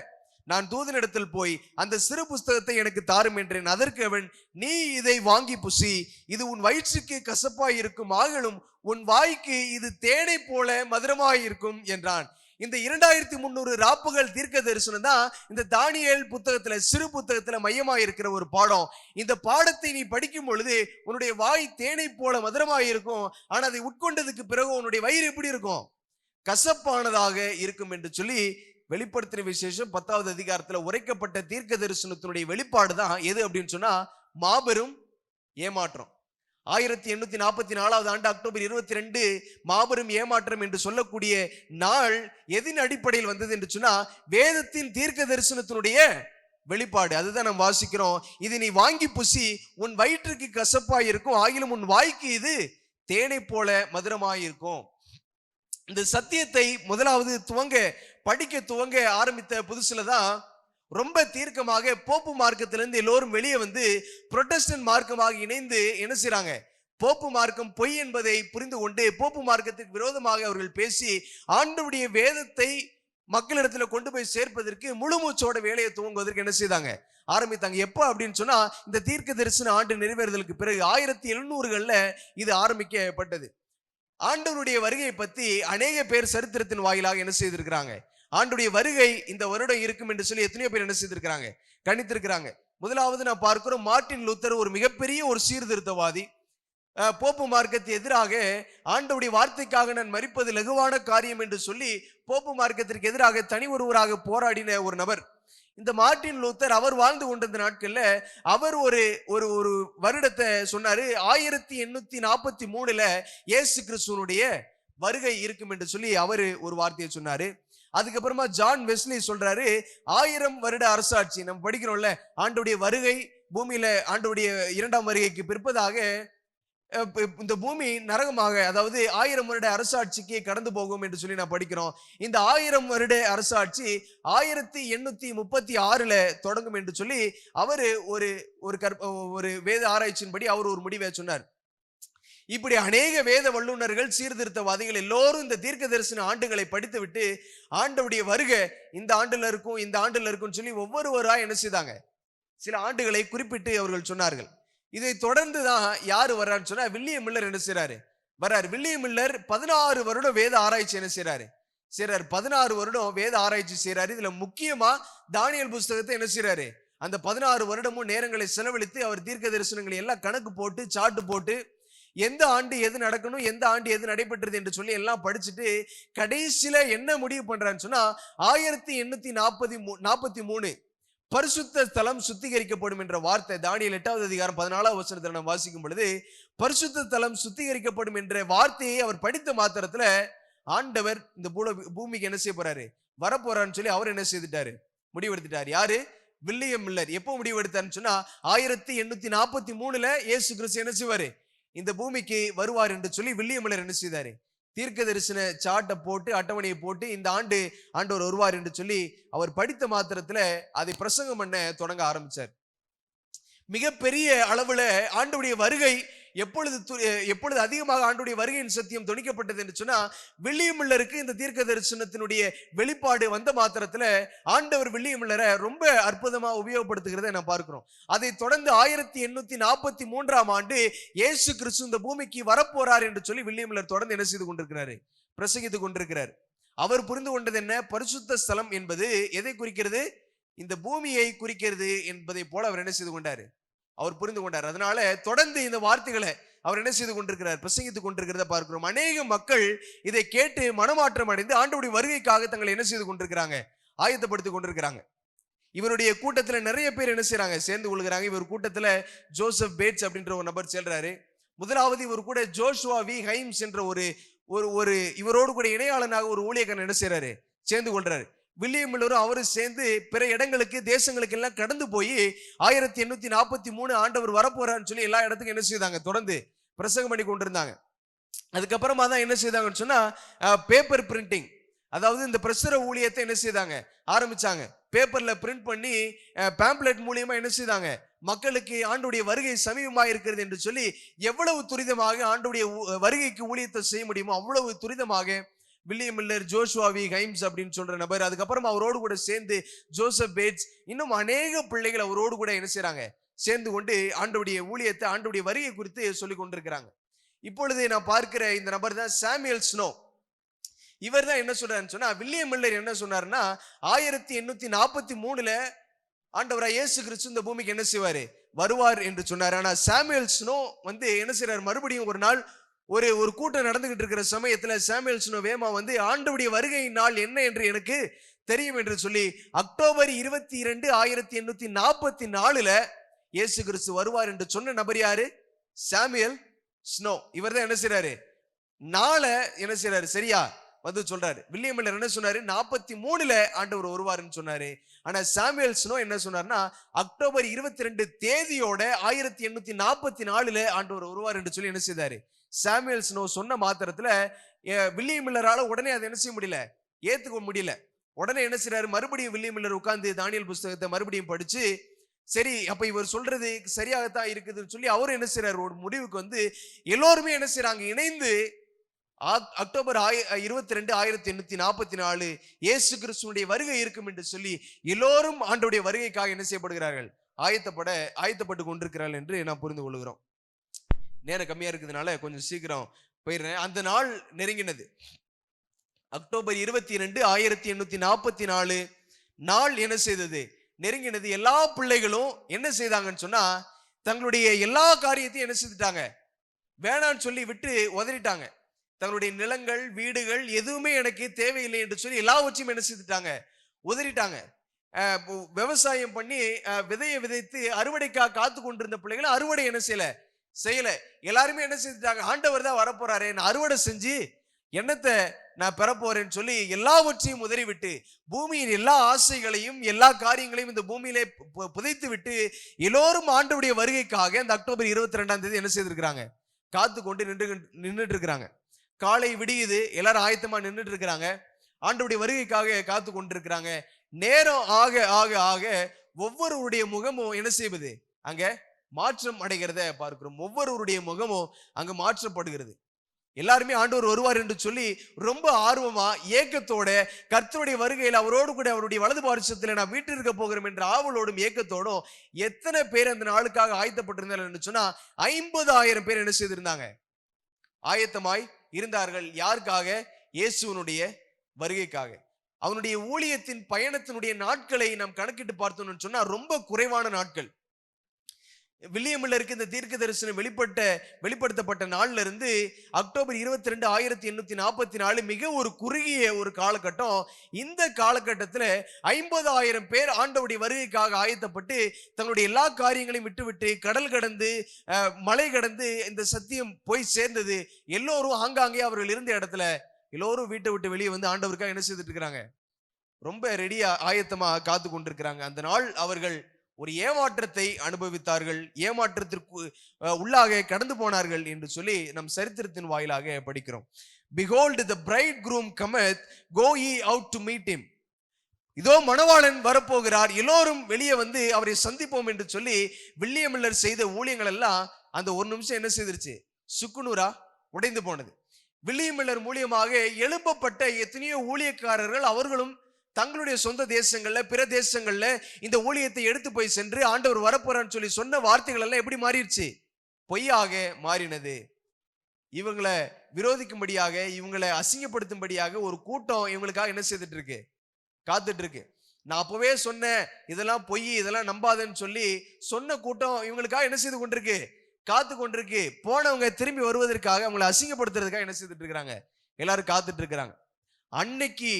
நான் தூதனிடத்தில் போய் அந்த சிறு புஸ்தகத்தை எனக்கு தாரும் என்றேன். அதற்கு அவன், நீ இதை வாங்கி புசி, இது உன் வயிற்றுக்கு கசப்பாய் இருக்கும், ஆகலும் உன் வாய்க்கு இது தேனை போல மதுரமாய் இருக்கும் என்றான். இந்த 2300 ராப்புகள் தீர்க்க தரிசனம் தான் இந்த தானியேல் புத்தகத்துல சிறு புத்தகத்துல மையமா இருக்கிற ஒரு பாடம். இந்த பாடத்தை நீ படிக்கும் பொழுது உன்னுடைய வாய் தேனை போல மதுரமாய் இருக்கும். ஆனா அதை உட்கொண்டதுக்கு பிறகு உன்னுடைய வயிறு எப்படி இருக்கும்? கசப்பானதாக இருக்கும் என்று சொல்லி வெளிப்படுத்தின விசேஷம் 10வது அதிகாரத்துல உரைக்கப்பட்ட தீர்க்க தரிசனத்தினுடைய வெளிப்பாடு தான் எது அப்படின்னு சொன்னா மாபெரும் ஏமாற்றம். 1844 ஆண்டு அக்டோபர் 22 மாபெரும் ஏமாற்றம் என்று சொல்லக்கூடிய நாள் எதின் அடிப்படையில் வந்தது என்று சொன்னா வேதத்தின் தீர்க்க தரிசனத்தினுடைய வெளிப்பாடு. அதுதான் நாம் வாசிக்கிறோம். இது நீ வாங்கி புசி, உன் வயிற்றுக்கு கசப்பாய் இருக்கும், ஆகிலும் உன் வாய்க்கு இது தேனை போல மதுரமாய் இருக்கும். இந்த சத்தியத்தை முதலாவது படிக்க துவங்க ஆரம்பித்த புதுசுல தான் ரொம்ப தீர்க்கமாக போப்பு மார்க்கத்திலிருந்து எல்லோரும் வெளியே வந்து புரொட்டஸ்டன்ட் மார்க்கமாக இணைந்து என்ன செய்றாங்க? போப்பு மார்க்கம் பொய் என்பதை புரிந்து கொண்டு போப்பு மார்க்கத்துக்கு விரோதமாக அவர்கள் பேசி ஆண்டவருடைய வேதத்தை மக்களிடத்துல கொண்டு போய் சேர்ப்பதற்கு முழு மூச்சோட வேலையை துவங்குவதற்கு என்ன செய்தாங்க? ஆரம்பித்தாங்க. எப்ப அப்படின்னு சொன்னா இந்த தீர்க்க தரிசன ஆண்டு நிறைவேறுதலுக்கு பிறகு 1700களில் இது ஆரம்பிக்கப்பட்டது. ஆண்டவருடைய வருகையை பத்தி அநேக பேர் சரித்திரத்தின் வாயிலாக என்ன செய்திருக்கிறாங்க? ஆண்டுடைய வருகை இந்த வருடம் இருக்கும் என்று சொல்லி எத்தனையோ பேர் என்ன செய்திருக்கிறாங்க? கணித்திருக்கிறாங்க. முதலாவது நான் பார்க்கிறோம், மார்ட்டின் லூத்தர் ஒரு மிகப்பெரிய ஒரு சீர்திருத்தவாதி. போப்பு மார்க்கத்தை எதிராக ஆண்டவருடைய வார்த்தைக்காக நான் மரிப்பது லகுவான காரியம் என்று சொல்லி போப்பு மார்க்கத்திற்கு எதிராக தனி ஒருவராக போராடின ஒரு நபர். இந்த மார்ட்டின் லூத்தர் அவர் வாழ்ந்து கொண்டிருந்த நாட்கள்ல அவர் ஒரு ஒரு ஒரு வருடத்தை சொன்னாரு. 1843 இயேசு கிறிஸ்துவனுடைய வருகை இருக்கும் என்று சொல்லி அவரு ஒரு வார்த்தையை சொன்னாரு. அதுக்கப்புறமா ஜான் வெஸ்லி சொல்றாரு 1000 வருட அரசாட்சி. நம்ம படிக்கிறோம்ல, ஆண்டுடைய வருகை பூமியில ஆண்டுடைய 2ஆம் வருகைக்கு பிற்பதாக இந்த பூமி நரகமாக, அதாவது 1000 வருட அரசாட்சிக்கு கடந்து போகும் என்று சொல்லி நான் படிக்கிறோம். இந்த 1000 வருட அரசாட்சி 1836 தொடங்கும் என்று சொல்லி அவரு ஒரு ஒரு வேத ஆராய்ச்சியின்படி அவர் ஒரு முடிவை சொன்னார். இப்படி அநேக வேத வல்லுநர்கள், சீர்திருத்தவாதிகள் எல்லோரும் இந்த தீர்க்க தரிசன ஆண்டுகளை படித்து விட்டு ஆண்டவுடைய வருகை இந்த ஆண்டுல இருக்கும், இந்த ஆண்டுல இருக்கும் சொல்லி ஒவ்வொருவராய் என்ன செய்தாங்க, சில ஆண்டுகளை குறிப்பிட்டு அவர்கள் சொன்னார்கள். இதை தொடர்ந்து தான் யாரு வர்றான்னு சொன்னா வில்லியம் மில்லர் என்ன செய்யறாரு, வர்றாரு. வில்லியம் மில்லர் 16 வருடம் வேத ஆராய்ச்சி என்ன செய்யறாரு, 16 வருடம் வேத ஆராய்ச்சி செய்யறாரு. இதுல முக்கியமா தானியேல் புஸ்தகத்தை என்ன செய்யறாரு, அந்த 16 வருடமும் நேரங்களை செலவழித்து அவர் தீர்க்க தரிசனங்களை எல்லாம் கணக்கு போட்டு சாட்டு போட்டு எந்த ஆண்டு எது நடக்கணும், எந்த ஆண்டு எது நடைபெற்றது என்று சொல்லி எல்லாம் படிச்சுட்டு கடைசியில என்ன முடிவு பண்றான்னு சொன்னா 1843 பரிசுத்த ஸ்தலம் சுத்திகரிக்கப்படும் என்ற வார்த்தை தானியேல் 8வது அதிகாரம் 14வது வசனத்தில் நாம் வாசிக்கும் பொழுது பரிசுத்த ஸ்தலம் சுத்திகரிக்கப்படும் என்ற வார்த்தையை அவர் படித்த மாத்திரத்துல ஆண்டவர் இந்த பூமிக்கு என்ன செய்ய போறாரு, வரப்போறான்னு சொல்லி அவர் என்ன செய்துட்டாரு, முடிவெடுத்துட்டார். யாரு, வில்லியம் மில்லர். எப்போ முடிவெடுத்தாருன்னு சொன்னா 1843 இயேசு கிறிஸ்து என்ன செய்வாரு, இந்த பூமிக்கு வருவார் என்று சொல்லி வில்லியம் மில்லர் என்ன செய்தாரு, தீர்க்க தரிசன சாட்டை போட்டு அட்டவணையை போட்டு இந்த ஆண்டு ஆண்டவர் வருவார் என்று சொல்லி அவர் படித்த மாத்திரத்துல அதை பிரசங்கம் பண்ண தொடங்க ஆரம்பிச்சார். மிகப்பெரிய அளவுல ஆண்டவருடைய வருகை எப்பொழுது அதிகமாக ஆண்டவருடைய வருகையின் சத்தியம் துணிக்கப்பட்டது என்று சொன்னா வில்லியம் மில்லருக்கு இந்த தீர்க்க தரிசனத்தினுடைய வெளிப்பாடு வந்த மாத்திரத்துல ஆண்டவர் வில்லியம் மில்லரை ரொம்ப அற்புதமா உபயோகப்படுத்துகிறத நான் பார்க்கிறோம். அதை தொடர்ந்து 1843 ஆண்டு இயேசு கிறிஸ்து இந்த பூமிக்கு வரப்போறார் என்று சொல்லி வில்லியம் மில்லர் தொடர்ந்து என்ன செய்து கொண்டிருக்கிறாரு, பிரசங்கித்துக் கொண்டிருக்கிறார். அவர் புரிந்து கொண்டது என்ன, பரிசுத்த ஸ்தலம் என்பது எதை குறிக்கிறது, இந்த பூமியை குறிக்கிறது என்பதை போல அவர் என்ன செய்து கொண்டாரு, அவர் புரிந்து கொண்டார். அதனால தொடர்ந்து இந்த வார்த்தைகளை அவர் என்ன செய்து கொண்டிருக்கிறார், பிரசங்கித்துக் கொண்டிருக்கிறத பார்க்கிறோம். அநேக மக்கள் இதை கேட்டு மனமாற்றம் அடைந்து ஆண்டவருடைய வருகைக்காக தங்களை என்ன செய்து கொண்டிருக்கிறாங்க, ஆயத்தப்படுத்திக் கொண்டிருக்கிறாங்க. இவருடைய கூட்டத்துல நிறைய பேர் என்ன செய்யறாங்க, சேர்ந்து கொள்கிறாங்க. இவர் கூட்டத்துல ஜோசப் பேட்ஸ் அப்படின்ற ஒரு நபர் செல்றாரு. முதலாவது இவர் கூட ஜோஷுவா வி ஹைம்ஸ் என்ற ஒரு இவரோடு கூட இணையாளனாக ஒரு ஊழியக்காரன் என்ன செய்யறாரு, சேர்ந்து கொள்றாரு. வில்லியம் மில்லரும் அவரும் சேர்ந்து பிற இடங்களுக்கு, தேசங்களுக்கு எல்லாம் கடந்து போய் 1843 ஆண்டவர் வரப்போறான்னு சொல்லி எல்லா இடத்துக்கும் என்ன செய்தாங்க, தொடர்ந்து பிரசங்கம் பண்ணி கொண்டிருந்தாங்க. அதுக்கப்புறமா தான் என்ன செய்தாங்கன்னு சொன்னா பேப்பர் பிரிண்டிங், அதாவது இந்த பிரசுர ஊழியத்தை என்ன செய்தாங்க, ஆரம்பிச்சாங்க. பேப்பர்ல பிரிண்ட் பண்ணி பேம்ப்ளெட் மூலியமா என்ன செய்தாங்க, மக்களுக்கு ஆண்டுடைய வருகை சமீபமாக இருக்கிறது என்று சொல்லி எவ்வளவு துரிதமாக ஆண்டுடைய வருகைக்கு ஊழியத்தை செய்ய முடியுமோ அவ்வளவு துரிதமாக வில்லியம் மில்லர், ஜோஷுவா வி ஹைம்ஸ் அப்படின்னு சொல்ற நபர், அதுக்கப்புறம் அவரோடு கூட சேர்ந்து ஜோசப் பேட்ஸ், இன்னும் அநேக பிள்ளைகள் அவரோடு கூட என்ன செய்யறாங்க, சேர்ந்து கொண்டு ஆண்டவருடைய ஊழியத்தை, ஆண்டவருடைய வருகை குறித்து சொல்லிக் கொண்டிருக்கிறாங்க. இப்பொழுது நான் பார்க்கிற இந்த நபர் தான் சாமுவேல் ஸ்னோ. இவர் தான் என்ன சொல்றாருன்னு சொன்னா, வில்லியம் மில்லர் என்ன சொன்னாருன்னா 1843 ஆண்டவராய் இயேசு கிறிஸ்து இந்த பூமிக்கு என்ன செய்வாரு, வருவார் என்று சொன்னார். ஆனா சாமுவேல் ஸ்னோ என்ன செய்யறாரு, மறுபடியும் ஒரு நாள் ஒரு கூட்டம் நடந்துகிட்டு இருக்கிற சமயத்துல சாமுவேல் ஸ்னோ வேமா ஆண்டவருடைய வருகை நாள் என்ன என்று எனக்கு தெரியும் என்று சொல்லி அக்டோபர் 22, 1844 இயேசு கிறிஸ்து வருவார் என்று சொன்ன நபர் யாரு, சாமுவேல் ஸ்னோ. இவர் தான் என்ன செய்யறாரு, நாளை என்ன செய்யறாரு, சரியா சொல்றாரு. வில்லியம் மில்லர் என்ன சொன்னாரு, 43 ஆண்டவர் வருவாருன்னு சொன்னாரு. ஆனா சாமுவேல் ஸ்னோ என்ன சொன்னார்னா அக்டோபர் 22 தேதியோட 1844 ஆண்டவர் வருவார் என்று சொல்லி என்ன செய்தாரு, சாமுவேல் ஸ்னோ சொன்ன மாத்திரத்துல வில்லியம் மில்லரால உடனே அதை என்ன செய்ய முடியல, ஏத்துக்க முடியல. உடனே என்ன செய்யறாரு, மறுபடியும் வில்லியம் மில்லர் உட்கார்ந்து தானியேல் புஸ்தகத்தை மறுபடியும் படிச்சு, சரி அப்ப இவர் சொல்றது சரியாகத்தான் இருக்குதுன்னு சொல்லி அவர் என்ன செய்யறாரு, ஒரு முடிவுக்கு எல்லோருமே என்ன செய்யறாங்க, இணைந்து அக்டோபர் 22, 1844 இயேசு கிறிஸ்துவினுடைய வருகை இருக்கும் என்று சொல்லி எல்லோரும் ஆண்டவருடைய வருகைக்காக என்ன செய்யப்படுகிறார்கள், ஆயத்தப்பட்டு கொண்டிருக்கிறார்கள் என்று நாம் புரிந்து கொள்கிறோம். நேரம் கம்மியா இருக்கிறதுனால கொஞ்சம் சீக்கிரம் போயிடுறேன். அந்த நாள் நெருங்கினது. அக்டோபர் 22, 1844 நாள் என்ன செய்தது, நெருங்கினது. எல்லா பிள்ளைகளும் என்ன செய்தாங்கன்னு சொன்னா தங்களுடைய எல்லா காரியத்தையும் என்ன செய்துட்டாங்க, வேணான்னு சொல்லி விட்டு உதறிட்டாங்க. தங்களுடைய நிலங்கள், வீடுகள் எதுவுமே எனக்கு தேவையில்லை என்று சொல்லி எல்லாவற்றையும் என்ன செய்துட்டாங்க, உதறிட்டாங்க. விவசாயம் பண்ணி விதையை விதைத்து அறுவடைக்காக காத்து கொண்டிருந்த பிள்ளைகளை அறுவடை என்ன செய்யல. எல்லாருமே என்ன செஞ்சுட்டாங்க, ஆண்டவர் தான் வரப்போறாரு, நான் அறுவடை செஞ்சு என்னத்தை நான் பெறப்போறேன்னு சொல்லி எல்லாவற்றையும் உதறிவிட்டு பூமியின் எல்லா ஆசைகளையும் எல்லா காரியங்களையும் இந்த பூமியிலே புதைத்து விட்டு எல்லோரும் ஆண்டவருடைய வருகைக்காக இந்த அக்டோபர் 22ஆம் தேதி என்ன செய்திருக்கிறாங்க, காத்து கொண்டு நின்றுட்டு இருக்கிறாங்க. காலை விடியுது, எல்லாரும் ஆயத்தமா நின்றுட்டு இருக்கிறாங்க, ஆண்டவருடைய வருகைக்காக காத்து கொண்டிருக்கிறாங்க. நேரம் ஆக ஆக ஆக ஒவ்வொருவருடைய முகமும் என்ன செய்வது, அங்க மாற்றம் அடைகிறத பார்க்கிறோம். ஒவ்வொருவருடைய முகமும் அங்க மாற்றப்படுகிறது. எல்லாருமே ஆண்டவர் வருவார் என்று சொல்லி ரொம்ப ஆர்வமா ஏக்கத்தோட கர்த்தருடைய வருகையில் அவரோடு கூட அவருடைய வலது பாரிசத்தில் நான் வீட்டில் இருக்க போகிறோம் என்ற ஆவலோடும் ஏக்கத்தோடும் எத்தனை பேர் அந்த நாளுக்காக ஆயத்தப்பட்டிருந்தார்கள் சொன்னா 50,000 பேர் என்ன செய்திருந்தாங்க, ஆயத்தமாய் இருந்தார்கள். யாருக்காக? இயேசுவனுடைய வருகைக்காக. அவனுடைய ஊழியத்தின் பயணத்தினுடைய நாட்களை நாம் கணக்கிட்டு பார்த்தோம்னு சொன்னா ரொம்ப குறைவான நாட்கள். வில்லியம் மில்லருக்கு இந்த தீர்க்க தரிசனம் வெளிப்படுத்தப்பட்ட நாள்ல இருந்து அக்டோபர் 22, 1844 மிக ஒரு குறுகிய ஒரு காலகட்டம். இந்த காலகட்டத்தில் 50,000 பேர் ஆண்டவருடைய வருகைக்காக ஆயத்தப்பட்டு தங்களுடைய எல்லா காரியங்களையும் விட்டுவிட்டு கடல் கடந்து மலை கடந்து இந்த சத்தியம் போய் சேர்ந்தது. எல்லோரும் ஆங்காங்கே அவர்கள் இருந்த இடத்துல எல்லோரும் வீட்டை விட்டு வெளியே வந்து ஆண்டவருக்காக என்ன செய்துட்டு இருக்கிறாங்க, ரொம்ப ரெடியா ஆயத்தமா காத்து கொண்டிருக்கிறாங்க. அந்த நாள் அவர்கள் ஒரு ஏமாற்றத்தை அனுபவித்தார்கள், ஏமாற்றத்திற்கு உள்ளாக கடந்து போனார்கள் என்று சொல்லி நம் சரித்திரத்தின் வாயிலாக படிக்கிறோம். Behold, the bridegroom cometh, go ye out to meet him. இதோ மணவாளன் வரப்போகிறார், எல்லோரும் வெளியே வந்து அவரை சந்திப்போம் என்று சொல்லி வில்லியம் மில்லர் செய்த ஊழியங்கள் எல்லாம் அந்த ஒரு நிமிஷம் என்ன செய்திருச்சு, சுக்குநூறா உடைந்து போனது. வில்லியம் மில்லர் மூலியமாக எழுப்பப்பட்ட எத்தனையோ ஊழியக்காரர்கள் அவர்களும் தங்களுடைய சொந்த தேசங்கள்ல பிற தேசங்கள்ல இந்த ஊழியத்தை எடுத்து போய் சென்று ஆண்டவர் வரப்போறான்னு சொல்லி சொன்ன வார்த்தைகள் எல்லாம் எப்படி மாறிடுச்சு, பொய்யாக மாறினது. இவங்களை விரோதிக்கும்படியாக, இவங்களை அசிங்கப்படுத்தும்படியாக ஒரு கூட்டம் இவங்களுக்காக என்ன செய்துட்டு இருக்கு, காத்துட்டு இருக்கு. நான் அப்பவே சொன்னேன் இதெல்லாம் பொய், இதெல்லாம் நம்பாதன்னு சொல்லி சொன்ன கூட்டம் இவங்களுக்காக என்ன செய்து கொண்டிருக்கு, காத்து கொண்டிருக்கு. போனவங்க திரும்பி வருவதற்காக, அவங்களை அசிங்கப்படுத்துறதுக்காக என்ன செய்துட்டு இருக்கிறாங்க, எல்லாரும் காத்துட்டு இருக்கிறாங்க. அன்னைக்கு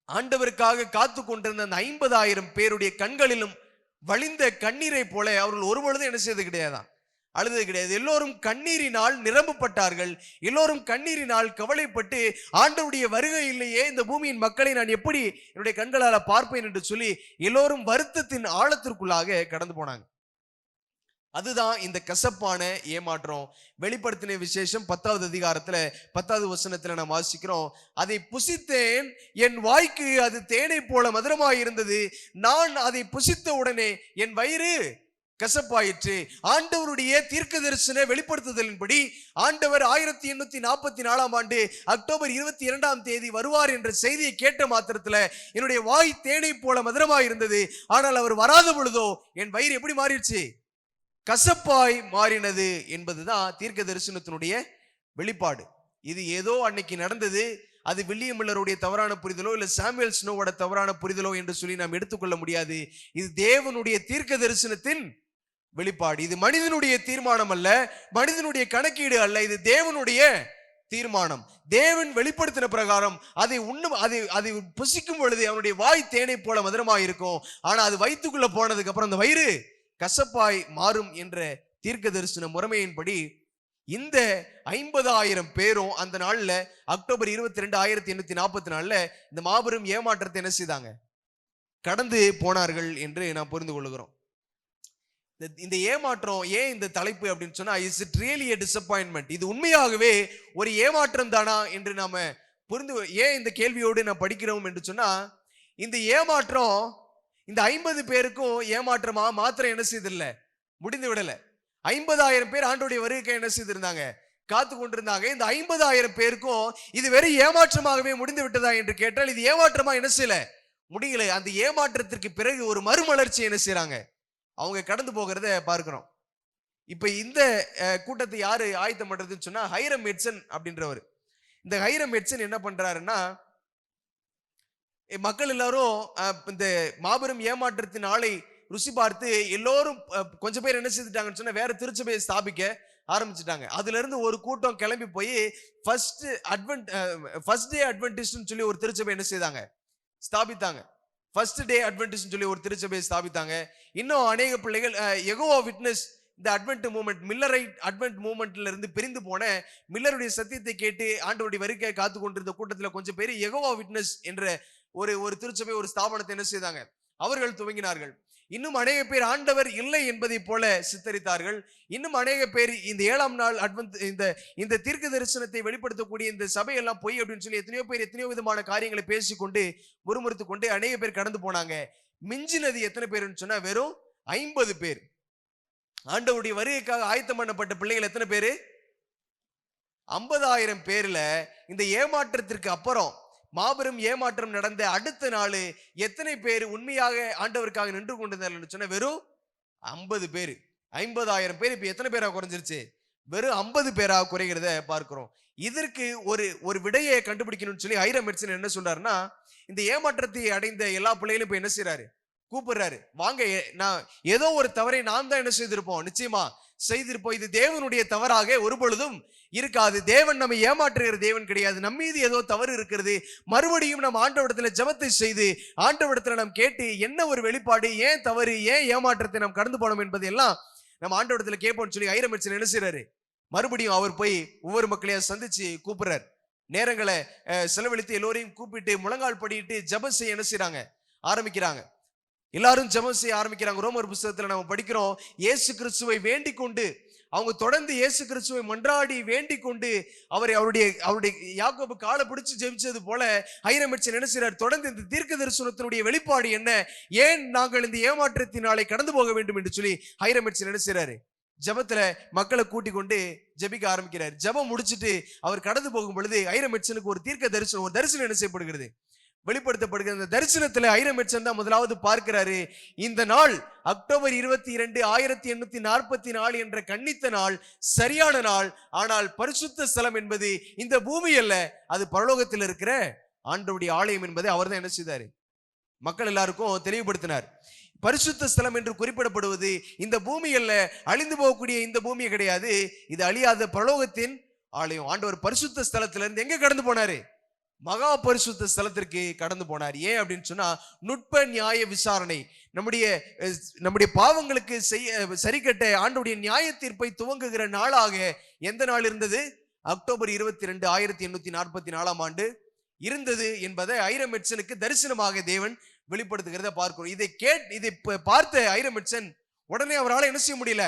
ஆண்டவருக்காக காத்து கொண்டிருந்த அந்த 50,000 பேருடைய கண்களிலும் வழிந்த கண்ணீரை போல அவர்கள் ஒருபொழுதும் என்ன செய்தது கிடையாதான், அழுது கிடையாது. எல்லோரும் கண்ணீரினால் நிரம்பப்பட்டார்கள். எல்லோரும் கண்ணீரினால் கவலைப்பட்டு ஆண்டவருடைய வருகை இல்லையே, இந்த பூமியின் மக்களை நான் எப்படி என்னுடைய கண்களால பார்ப்பேன் என்று சொல்லி எல்லோரும் வருத்தத்தின் ஆழத்திற்குள்ளாக கடந்து போனாங்க. அதுதான் இந்த கசப்பான ஏமாற்றம். வெளிப்படுத்தின விசேஷம் 10வது அதிகாரத்துல 10வது வசனத்துல நாம் வாசிக்கிறோம், அதை புசித்தேன், என் வாய்க்கு அது தேனை போல மதுரமாய் இருந்தது, நான் அதை புசித்த உடனே என் வயிறு கசப்பாயிற்று. ஆண்டவருடைய தீர்க்க தரிசன வெளிப்படுத்துதலின்படி ஆண்டவர் 1844ஆம் ஆண்டு அக்டோபர் 22ஆம் தேதி வருவார் என்ற செய்தியை கேட்ட மாத்திரத்துல என்னுடைய வாய் தேனை போல மதுரமாய் இருந்தது. ஆனால் அவர் வராத பொழுதோ என் வயிறு எப்படி மாறிடுச்சு, கசப்பாய் மாறினது என்பதுதான் தீர்க்க தரிசனத்தினுடைய வெளிப்பாடு. இது ஏதோ அன்னைக்கு நடந்தது, அது வில்லியம் மில்லருடைய தவறான புரிதலோ இல்ல சாமுவேல் ஸ்னோவோட தவறான புரிதலோ என்று சொல்லி நாம் எடுத்துக்கொள்ள முடியாது. இது தேவனுடைய தீர்க்க தரிசனத்தின் வெளிப்பாடு. இது மனிதனுடைய தீர்மானம் அல்ல, மனிதனுடைய கணக்கீடு அல்ல, இது தேவனுடைய தீர்மானம். தேவன் வெளிப்படுத்தின பிரகாரம் அதை உண்ணும், அதை புசிக்கும் பொழுது அவனுடைய வாய் தேனை போல மதுரமாய் இருக்கும். ஆனா அது வயிற்றுக்குள்ள போனதுக்கு அப்புறம் அந்த வயிறு கசப்பாய் மாறும் என்ற தீர்க்க தரிசன முறைமையின்படி இந்த 50,000 பேரும் அந்த நாள்ல அக்டோபர் 22, 1844 இந்த மாபெரும் ஏமாற்றத்தை என்ன செய்தாங்க, கடந்து போனார்கள் என்று நாம் புரிந்து கொள்கிறோம். இந்த ஏமாற்றம் ஏன் இந்த தலைப்பு அப்படின்னு சொன்னா, is it really a disappointment, இது உண்மையாகவே ஒரு ஏமாற்றம் தானா என்று நாம புரிந்து, ஏன் இந்த கேள்வியோடு நாம் படிக்கிறோம் என்று சொன்னா, இந்த ஏமாற்றம் இந்த 50 பேருக்கும் ஏமாற்றமா மாத்திரம் என்ன செய்தில்லை, முடிந்து விடல. 50,000 பேர் ஆண்டவருடைய வருகைக்கு என்ன செய்திருந்தாங்க, காத்து கொண்டிருந்தாங்க. இந்த 50,000 பேருக்கும் இது வெறும் ஏமாற்றமாகவே முடிந்து விட்டதா என்று கேட்டால் இது ஏமாற்றமா என்ன செய்யல, முடியல. அந்த ஏமாற்றத்திற்கு பிறகு ஒரு மறுமலர்ச்சி என்ன செய்யறாங்க, அவங்க கடந்து போகிறத பார்க்கிறோம். இப்ப இந்த கூட்டத்தை யாரு ஆயத்தம் பண்றதுன்னு சொன்னா, ஹைரம் எட்சன் அப்படின்றவர். இந்த ஹைரம் எட்சன் என்ன பண்றாருன்னா, மக்கள் எல்லாரும் இந்த மாபெரும் ஏமாற்றத்தின் ஆளை ருசி பார்த்து எல்லோரும் கொஞ்சம் பேர் என்ன செய்துட்டாங்கன்னு சொன்னா வேற திருச்சபையை ஸ்தாபிக்க ஆரம்பிச்சுட்டாங்க. அதுல இருந்து ஒரு கூட்டம் கிளம்பி போய் ஃபர்ஸ்ட் டே அட்வென்டிஸ்ட்னு சொல்லி ஒரு திருச்சபை என்ன செய்தாங்க, ஸ்தாபித்தாங்க. ஃபர்ஸ்ட் டே அட்வென்டிஸ்ட் சொல்லி ஒரு திருச்சபையை ஸ்தாபித்தாங்க. இன்னும் அநேக பிள்ளைகள் யெகோவா விட்னஸ், இந்த அட்வென்ட் மூவ்மெண்ட், மில்லரைட் அட்வென்ட் மூவ்மெண்ட்ல இருந்து பிரிந்து போன மில்லருடைய சத்தியத்தை கேட்டு ஆண்டவருடைய வருகை காத்து கொண்டிருந்த கூட்டத்துல கொஞ்சம் பேர் யெகோவா விட்னஸ் என்ற ஒரு திருச்சபை, ஒரு ஸ்தாபனத்தை என்ன செய்தாங்க, அவர்கள் துவங்கினார்கள். இன்னும் அநேக பேர் ஆண்டவர் இல்லை என்பதை போல சித்தரித்தார்கள். இன்னும் அநேக பேர் இந்த 7ஆம் நாள் அட்வென்ட், இந்த தீர்க்க தரிசனத்தை வெளிப்படுத்தக்கூடிய இந்த சபையெல்லாம் பொய் அப்படின்னு சொல்லி எத்தனையோ பேர் எத்தனையோ விதமான காரியங்களை பேசிக்கொண்டு முறுமுறுத்து கொண்டு அநேக பேர் கடந்து போனாங்க. மிஞ்சினது எத்தனை பேருன்னு சொன்னா வெறும் 50 பேர். ஆண்டவருடைய வருகைக்காக ஆயத்தம் பண்ணப்பட்ட பிள்ளைகள் எத்தனை பேரு? 50,000 பேர்ல இந்த ஏமாற்றத்திற்கு அப்புறம், மாபெரும் ஏமாற்றம் நடந்த அடுத்த நாள் எத்தனை பேர் உண்மையாக ஆண்டவருக்காக நின்று கொண்டிருந்தார்கள் சொன்ன வெறும் 50 பேர். 50,000 பேர் இப்ப எத்தனை பேரா குறைஞ்சிருச்சு? வெறும் 50 பேரா குறைகிறத பார்க்கிறோம். இதற்கு ஒரு விடையை கண்டுபிடிக்கணும்னு சொல்லி ஹைரம் எட்சன் என்ன சொல்றாருன்னா, இந்த ஏமாற்றத்தை அடைந்த எல்லா பிள்ளைகளும் இப்ப என்ன செய்யறாரு, கூப்பிடுறாரு, வாங்க, நான் ஏதோ ஒரு தவறை நாம் தான் என்ன செய்திருப்போம், நிச்சயமா செய்திருப்போம். இது தேவனுடைய தவறாக ஒரு பொழுதும் இருக்காது. தேவன் நம்ம ஏமாற்றுகிற தேவன் கிடையாது. நம்ம மீது ஏதோ தவறு இருக்கிறது. மறுபடியும் நம்ம ஆண்டவரிடத்துல ஜெபத்தை செய்து ஆண்டவரிடத்துல நாம் கேட்டு என்ன ஒரு வெளிப்பாடு, ஏன் தவறு, ஏன் ஏமாற்றத்தை நாம் கடந்து போனோம் என்பதை எல்லாம் நம்ம ஆண்டவரிடத்துல கேட்போம்னு சொல்லி ஹைரம் எட்சன் என்ன செய்யறாரு, மறுபடியும் அவர் போய் ஒவ்வொரு மக்களையா சந்திச்சு கூப்பிடுறாரு. நேரங்களை செலவழித்து எல்லோரையும் கூப்பிட்டு முழங்கால் படிட்டு ஜெபம் செய்ய என்ன செய்யறாங்க, ஆரம்பிக்கிறாங்க. எல்லாரும் ஜெபம் செய்ய ஆரம்பிக்கிறாங்க. ரோமர் புத்தகத்துல நம்ம படிக்கிறோம், இயேசு கிறிஸ்துவை வேண்டிக் கொண்டு, அவங்க தொடர்ந்து இயேசு கிறிஸ்துவை மன்றாடி வேண்டிக் கொண்டு அவருடைய யாக்கோபு காலை பிடிச்சு ஜெபிச்சது போல ஹைரம் எட்சன் என்ன செய்றார், தொடர்ந்து இந்த தீர்க்க தரிசனத்தினுடைய வெளிப்பாடு என்ன, ஏன் நாங்கள் இந்த ஏமாற்றத்தினாலே கடந்து போக வேண்டும் என்று சொல்லி ஹைரம் எட்சன் என்ன செய்றாரு, ஜெபத்துல மக்களை கூட்டிக் கொண்டு ஜெபிக்க ஆரம்பிக்கிறார். ஜெபம் முடிச்சுட்டு அவர் கடந்து போகும் பொழுது ஹைரம் எட்சனுக்கு ஒரு தீர்க்க தரிசனம், ஒரு தரிசனம் என்ன செய்யப்படுகிறது, வெளிப்படுத்தப்படுகிறது. அந்த தரிசனத்துல ஹைரம் எட்சன் தான் முதலாவது பார்க்கிறாரு, இந்த நாள் அக்டோபர் 22, 1844 என்ற கன்னித்த நாள் சரியான நாள். ஆனால் பரிசுத்த ஸ்தலம் என்பது இந்த பூமி அல்ல, அது பரலோகத்தில் இருக்கிற ஆண்டவருடைய ஆலயம் என்பதை அவர் தான் என்ன செய்தாரு, மக்கள் எல்லாருக்கும் தெளிவுபடுத்தினார். பரிசுத்த ஸ்தலம் என்று குறிப்பிடப்படுவது இந்த பூமி அல்ல, அழிந்து போகக்கூடிய இந்த பூமி கிடையாது, இது அழியாத பரலோகத்தின் ஆலயம். ஆண்டவர் பரிசுத்த ஸ்தலத்திலிருந்து எங்க கடந்து போனாரு, மகா பரிசுத்த ஸ்தலத்திற்கு கடந்து போனார். ஏன் அப்படின்னு சொன்னா, நுட்ப நியாய விசாரணை, நம்முடைய பாவங்களுக்கு சரி கட்ட ஆண்டவருடைய நியாய தீர்ப்பை துவங்குகிற நாளாக எந்த நாள் இருந்தது, அக்டோபர் 22, 1844 இருந்தது என்பதை ஹைரம் எட்சனுக்கு தரிசனமாக தேவன் வெளிப்படுத்துகிறத பார்க்கிறோம். இதை பார்த்த ஹைரம் எட்சன் உடனே அவரால் என்ன செய்ய முடியல,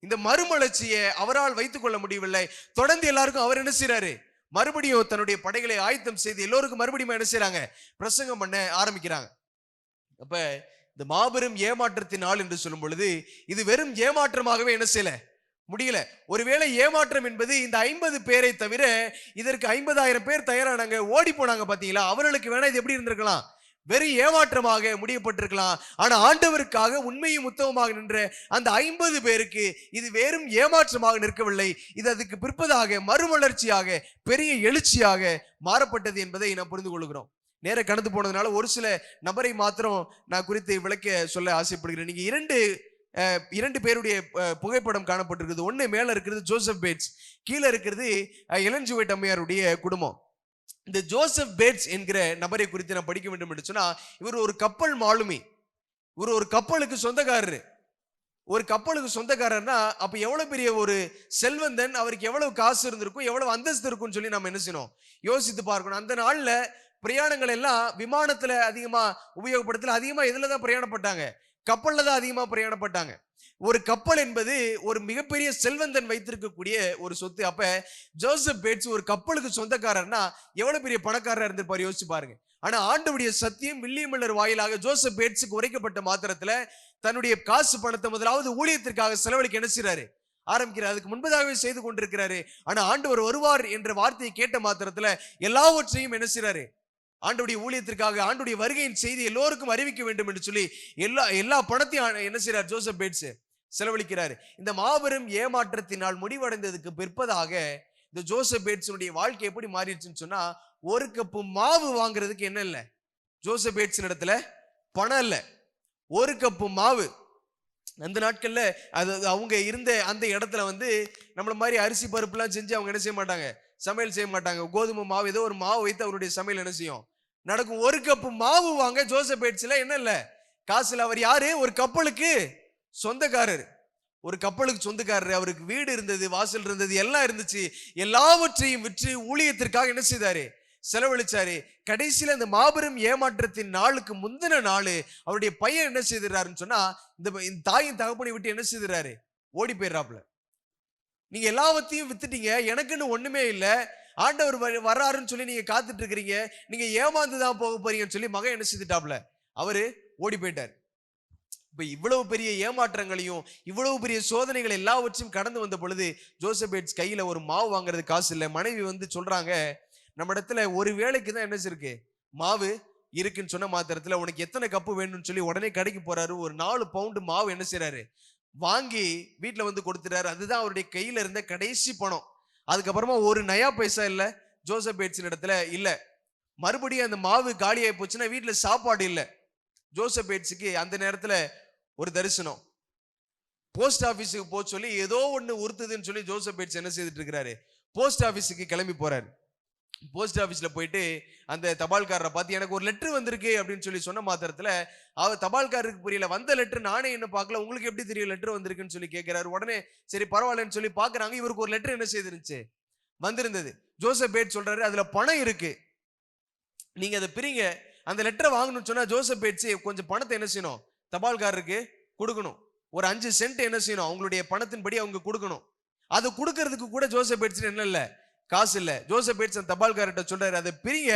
இந்த மறுமலர்ச்சியை அவரால் வைத்துக் கொள்ள முடியவில்லை. தொடர்ந்து எல்லாருக்கும் அவர் என்ன செய்யறாரு, மறுபடியும் தன்னுடைய படைகளை ஆயத்தம் செய்து எல்லோருக்கும் மறுபடியும் என்ன செய்யறாங்க, பிரசங்கம் பண்ண ஆரம்பிக்கிறாங்க. அப்ப இந்த மாபெரும் ஏமாற்றத்தின் நாள் என்று சொல்லும் பொழுது இது வெறும் ஏமாற்றமாகவே என்ன செய்யல முடியல. ஒருவேளை ஏமாற்றம் என்பது இந்த 50 பேரை தவிர இதற்கு 50,000 பேர் தயாரானாங்க, ஓடி போனாங்க பாத்தீங்களா, அவர்களுக்கு வேணா இது எப்படி இருந்திருக்கலாம், வெறும் ஏமாற்றமாக முடியப்பட்டிருக்கலாம். ஆனா ஆண்டவருக்காக உண்மையும் உத்தமமாக நின்ற அந்த 50 பேருக்கு இது வெறும் ஏமாற்றமாக நிற்கவில்லை, இது அதுக்கு பிற்பதாக மறுமலர்ச்சியாக பெரிய எழுச்சியாக மாறப்பட்டது என்பதை நாம் புரிந்து கொள்கிறோம். நேர கடந்து போனதுனால ஒரு சில நபரை மாத்திரம் நான் குறித்து விளக்க சொல்ல ஆசைப்படுகிறேன். நீங்க இரண்டு பேருடைய புகைப்படம் காணப்பட்டிருக்கிறது. ஒண்ணு மேல இருக்கிறது ஜோசப் பேட்ஸ், கீழே இருக்கிறது எலன் ஜி ஒயிட் அம்மையாருடைய குடும்பம். இந்த ஜோசப் பேட்ஸ் என்கிற நபரை குறித்து நான் படிக்க வேண்டும் என்று சொன்னா, இவர் ஒரு கப்பல் மாலுமி, இவர் ஒரு கப்பலுக்கு சொந்தக்காரரு. ஒரு கப்பலுக்கு சொந்தக்காரர்னா அப்ப எவ்வளவு பெரிய ஒரு செல்வந்தன், அவருக்கு எவ்வளவு காசு இருந்திருக்கும், எவ்வளவு அந்தஸ்து இருக்கும்னு சொல்லி நம்ம என்ன செய்யணும், யோசித்து பார்க்கணும். அந்த நாள்ல பிரயாணங்கள் எல்லாம் விமானத்துல அதிகமா உபயோகப்படுத்தல, அதிகமா எதுலதான் பிரயாணப்பட்டாங்க, கப்பல்ல தான் அதிகமா பிரயாணப்பட்டாங்க. ஒரு கப்பல் என்பது ஒரு மிகப்பெரிய செல்வந்தன் வைத்திருக்கக்கூடிய ஒரு சொத்து. அப்ப ஜோசப் பேட்ஸ் ஒரு கப்பலுக்கு சொந்தக்காரர்னா எவ்வளவு பெரிய பணக்காரர் இருந்திருப்பாரு, யோசிச்சு பாருங்க. ஆனா ஆண்டவருடைய சத்தியம் வில்லியம் மில்லர் வாயிலாக ஜோசப் பேட்ஸுக்கு உரைக்கப்பட்ட மாத்திரத்துல தன்னுடைய காசு பணத்தை முதலாவது ஊழியத்திற்காக செலவழிக்க என்ன செய்றாரு, ஆரம்பிக்கிறார். அதுக்கு முன்பதாகவே செய்து கொண்டிருக்கிறாரு. ஆனா ஆண்டவர் வருவார் என்ற வார்த்தையை கேட்ட மாத்திரத்துல எல்லாவற்றையும் என்ன செய்றாரு, ஆண்டவருடைய ஊழியத்திற்காக ஆண்டவருடைய வருகையின் செய்தி எல்லோருக்கும் அறிவிக்க வேண்டும் என்று சொல்லி எல்லா பணத்தையும் என்ன செய்றார், ஜோசப் பேட்ஸ் செலவழிக்கிறார். இந்த மாபெரும் ஏமாற்றத்தினால் முடிவடைந்ததுக்கு பிற்பதாக இந்த ஜோசப் பேட்ஸுடைய வாழ்க்கை எப்படி மாறிடுச்சுன்னு சொன்னா, ஒரு கப்பு மாவு வாங்குறதுக்கு என்ன இல்லை, ஜோசப் பேட்ஸ் இடத்துல பணம் இல்லை. ஒரு கப்பு மாவு அந்த நாட்கள்ல அது அவங்க இருந்த அந்த இடத்துல நம்மள மாதிரி அரிசி பருப்புலாம் செஞ்சு அவங்க என்ன செய்ய மாட்டாங்க, சமையல் செய்ய மாட்டாங்க. கோதுமை மாவு ஏதோ ஒரு மாவு வைத்து அவருடைய சமையல் என்ன செய்யும் நடக்கும். ஒரு கப்பு மாவு வாங்க ஜோசபேட்ஸ்ல என்ன இல்ல, காசு இல்ல. அவர் யாரு? ஒரு கப்பலுக்கு சொந்தக்காரர். ஒரு கப்பலுக்கு சொந்தக்காரர். அவருக்கு வீடு இருந்தது, வாசல் இருந்தது, எல்லாம் இருந்துச்சு. எல்லாவற்றையும் விற்று ஊழியத்திற்காக என்ன செய்தாரு? செலவழிச்சாரு. கடைசியில இந்த மாபெரும் ஏமாற்றத்தின் நாளுக்கு முந்தின நாள் அவருடைய பையன் என்ன செய்தாருன்னு சொன்னா, இந்த தாயின் தகப்பனை விட்டு என்ன செய்தாரு? ஓடி போயிடுறாப்ல. நீங்க எல்லாவற்றையும் வித்துட்டீங்க, எனக்குன்னு ஒண்ணுமே இல்ல, ஆண்டவர் வர்றாருன்னு சொல்லி நீங்க காத்துட்டு இருக்கிறீங்க, நீங்க ஏமாந்துதான் போக போறீங்கன்னு சொல்லி மகன் என்ன செய்துட்டாப்ல, அவரு ஓடி போயிட்டார். இப்ப இவ்வளவு பெரிய ஏமாற்றங்களையும் இவ்வளவு பெரிய சோதனைகள் எல்லாவற்றையும் கடந்து வந்த பொழுது ஜோசபேட்ஸ் கையில ஒரு மாவு வாங்குறது காசு இல்லை. மனைவி வந்து சொல்றாங்க, நம்ம இடத்துல ஒரு வேளைக்கு தான் என்ன இருக்கு, மாவு இருக்குன்னு சொன்ன மாத்திரத்துல உனக்கு எத்தனை கப்பு வேணும்னு சொல்லி உடனே கடைக்கு போறாரு. ஒரு 4 பவுண்டு மாவு என்ன செய்யறாரு, வாங்கி வீட்டுல வந்து கொடுத்துறாரு. அதுதான் அவருடைய கையில இருந்த கடைசி பணம். அதுக்கப்புறமா ஒரு நயா பைசா இல்ல ஜோசபேட்ஸ் இடத்துல இல்ல. மறுபடியும் அந்த மாவு காலியாகி போச்சுன்னா வீட்டுல சாப்பாடு இல்ல. ஜோசபேட்ஸுக்கு அந்த நேரத்துல ஒரு தரிசனம். போஸ்ட் ஆபீஸுக்கு போக சொல்லி ஏதோ ஒண்ணு உறுத்துதுன்னு சொல்லி ஜோசபேட்ஸ் என்ன செய்துட்டு இருக்கிறாரு, போஸ்ட் ஆபீஸுக்கு கிளம்பி போறாரு. போஸ்ட் ஆபீஸ்ல போயிட்டு அந்த தபால்காரரை பார்த்து எனக்கு ஒரு லெட்டர் வந்திருக்கு அப்படின்னு சொல்லி சொன்ன மாத்திரத்துல அவர் தபால்காரருக்கு புரியல. வந்த லெட்டர் நானே என்ன பார்க்கல, உங்களுக்கு எப்படி தெரியும் லெட்டர் வந்திருக்குன்னு சொல்லி கேட்கிறாரு. உடனே சரி பரவாயில்லன்னு சொல்லி பாக்குறாங்க. இவருக்கு ஒரு லெட்டர் என்ன செய்திருந்துச்சு, வந்திருந்தது. ஜோசபேட்ஸ் சொல்றாரு, அதுல பணம் இருக்கு, நீங்க அதை பிரிங்க. அந்த லெட்டரை வாங்கணும்னு சொன்னா ஜோசபேட்ஸ் கொஞ்சம் பணத்தை என்ன செய்யணும், தபால்காரருக்கு கொடுக்கணும். ஒரு 5 சென்ட் என்ன செய்யணும், அவங்களுடைய பணத்தின்படி அவங்க கொடுக்கணும். அது கொடுக்கறதுக்கு கூட ஜோசபேட்ஸ் என்ன இல்ல, காசு இல்ல. ஜோசபேட்ஸ் அந்த தபால்காரர்கிட்ட சொல்றாரு, அதை பிரிங்க,